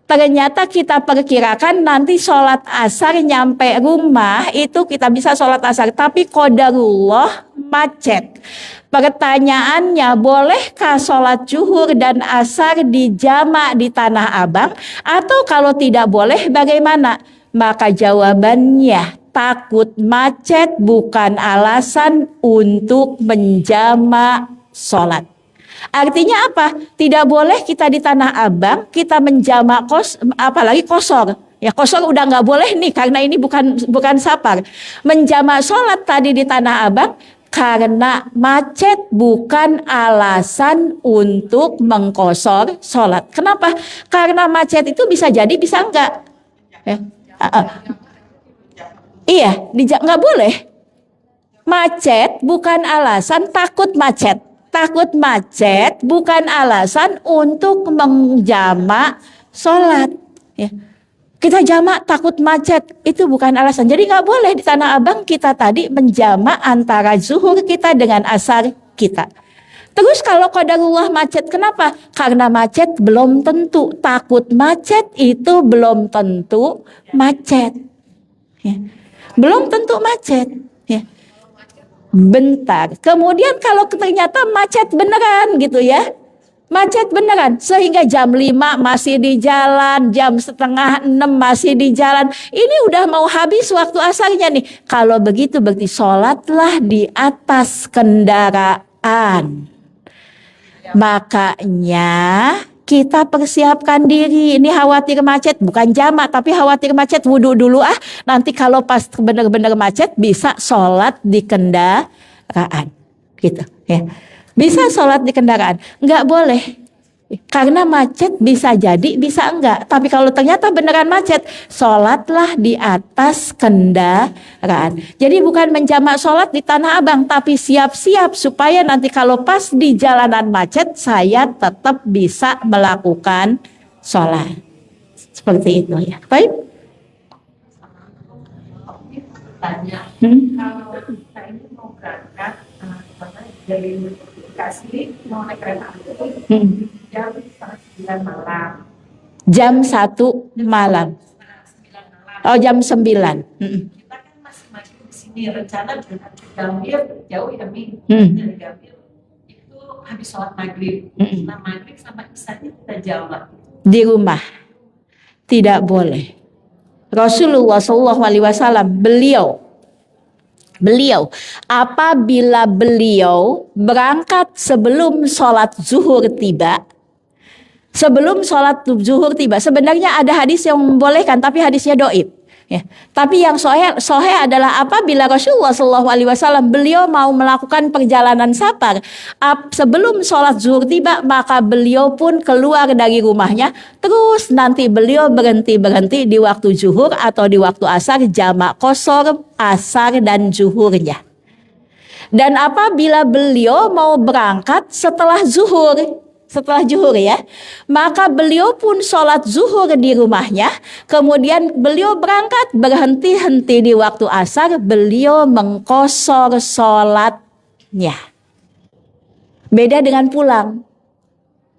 Ternyata kita perkirakan nanti sholat asar nyampe rumah itu kita bisa sholat asar. Tapi qadarullah macet. Pertanyaannya, bolehkah sholat zuhur dan asar dijamak di Tanah Abang? Atau kalau tidak boleh bagaimana? Maka jawabannya, takut macet bukan alasan untuk menjamak sholat. Artinya apa? Tidak boleh kita di Tanah Abang kita menjamak apalagi kosor. Ya kosor udah nggak boleh nih karena ini bukan safar. Menjamak sholat tadi di Tanah Abang karena macet bukan alasan untuk mengkosor sholat. Kenapa? Karena macet itu bisa jadi bisa enggak. Iya, nggak boleh. Macet bukan alasan, takut macet. Takut macet bukan alasan untuk menjamak sholat. Ya. Kita jamak takut macet, itu bukan alasan. Jadi nggak boleh di Tanah Abang kita tadi menjamak antara zuhur kita dengan asar kita. Terus kalau qadarullah macet, kenapa? Karena macet belum tentu. Takut macet itu belum tentu macet. Ya. Belum tentu macet. Ya. Bentar. Kemudian kalau ternyata macet beneran gitu ya. Macet beneran. Sehingga jam 5 masih di jalan. Jam 5:30 masih di jalan. Ini udah mau habis waktu asarnya nih. Kalau begitu berarti sholatlah di atas kendaraan. Makanya kita persiapkan diri. Ini khawatir macet, bukan jamak, tapi khawatir macet, wudhu dulu nanti kalau pas benar-benar macet bisa sholat di kendaraan, gitu ya. Bisa sholat di kendaraan, nggak boleh Karena macet bisa jadi, bisa enggak. Tapi kalau ternyata beneran macet, sholatlah di atas kendaraan. Jadi bukan menjamak sholat di Tanah Abang, tapi siap-siap supaya nanti kalau pas di jalanan macet, saya tetap bisa melakukan sholat. Seperti itu ya. Baik. Tanya, kalau kita ini mau berangkat dari Bekasi mau naik kereta api jam 9 malam. Jam 1 malam. 9 malam. Oh, jam 9. Kita kan masih di sini, rencana berangkat ke Gambir jauh ya Mi. Dari Gambir itu habis sholat maghrib. Nah maghrib sama isanya kita jamak Di rumah. Tidak boleh. Rasulullah SAW beliau apabila beliau berangkat sebelum sholat zuhur tiba, sebenarnya ada hadis yang membolehkan, tapi hadisnya doib. Ya. Tapi yang sahih adalah apabila Rasulullah SAW beliau mau melakukan perjalanan safar sebelum sholat zuhur tiba, maka beliau pun keluar dari rumahnya, terus nanti beliau berhenti di waktu zuhur atau di waktu asar, jamak qashar asar dan zuhurnya. Dan apabila beliau mau berangkat setelah zuhur ya, maka beliau pun sholat zuhur di rumahnya, kemudian beliau berangkat berhenti di waktu asar, beliau mengqashar sholatnya. Beda dengan pulang.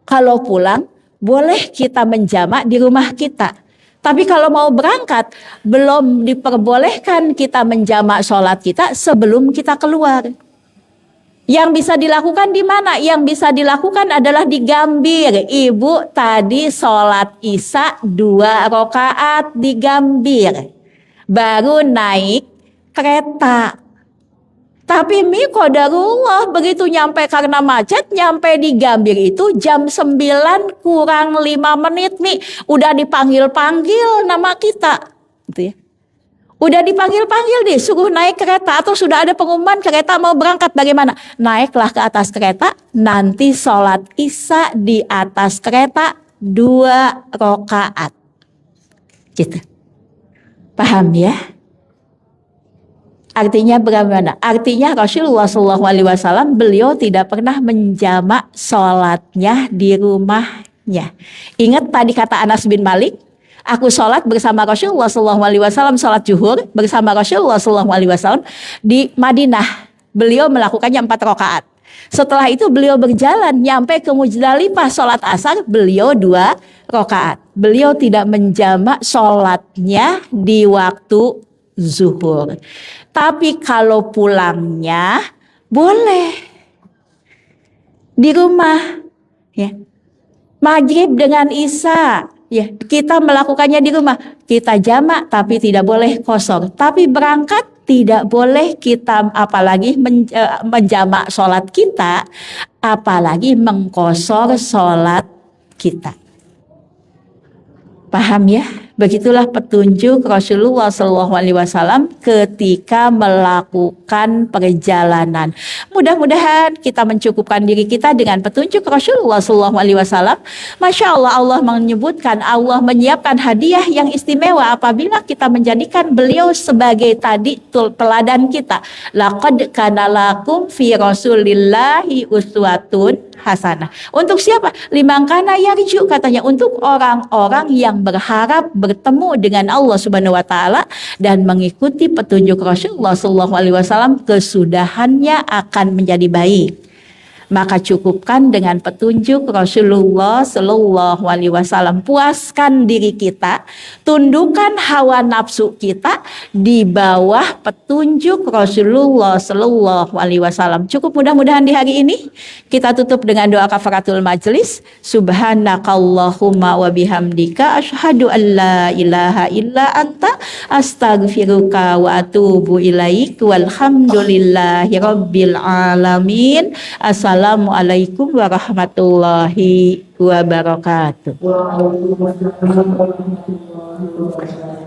Kalau pulang boleh kita menjamak di rumah kita, tapi kalau mau berangkat belum diperbolehkan kita menjamak sholat kita sebelum kita keluar. Yang bisa dilakukan di mana? Yang bisa dilakukan adalah di Gambir. Ibu tadi sholat isya 2 rakaat di Gambir, baru naik kereta. Tapi Mi qadarullah begitu nyampe karena macet, nyampe di Gambir itu jam 9 kurang 5 menit Mi. Udah dipanggil-panggil nama kita. Gitu ya. Udah dipanggil-panggil deh, suruh naik kereta atau sudah ada pengumuman kereta mau berangkat, bagaimana? Naiklah ke atas kereta, nanti sholat isya di atas kereta 2 rakaat. Gitu. Paham ya? Artinya bagaimana? Artinya Rasulullah SAW beliau tidak pernah menjamak sholatnya di rumahnya. Ingat tadi kata Anas bin Malik, aku sholat bersama Rasulullah SAW, sholat zuhur bersama Rasulullah SAW di Madinah. Beliau melakukannya 4 rakaat. Setelah itu beliau berjalan nyampe ke Muzdalifah, sholat asar beliau 2 rakaat. Beliau tidak menjamak sholatnya di waktu zuhur. Tapi kalau pulangnya boleh di rumah, ya. Maghrib dengan isya, ya, kita melakukannya di rumah. Kita jamak tapi tidak boleh qashar. Tapi berangkat tidak boleh kita apalagi menjamak sholat kita, apalagi mengqashar sholat kita. Paham ya? Begitulah petunjuk Rasulullah SAW ketika melakukan perjalanan. Mudah-mudahan kita mencukupkan diri kita dengan petunjuk Rasulullah SAW. Masya Allah, Allah menyebutkan, Allah menyiapkan hadiah yang istimewa apabila kita menjadikan beliau sebagai tadi teladan kita. Laqad kana lakum fi Rasulillahi uswatun hasanah. Untuk siapa? Liman kana yarju, katanya untuk orang-orang yang berharap bertemu dengan Allah Subhanahu wa taala dan mengikuti petunjuk Rasulullah SAW, kesudahannya akan menjadi baik. Maka cukupkan dengan petunjuk Rasulullah SAW. Puaskan diri kita, tundukkan hawa nafsu kita di bawah petunjuk Rasulullah SAW. Cukup, mudah-mudahan di hari ini kita tutup dengan doa kafaratul majlis. Subhanakallahumma wa bihamdika asyhadu an la ilaha illa anta astaghfiruka wa atubu ilaik. Walhamdulillahi rabbil alamin. Assalamualaikum warahmatullahi wabarakatuh. Waalaikumsalam warahmatullahi wabarakatuh.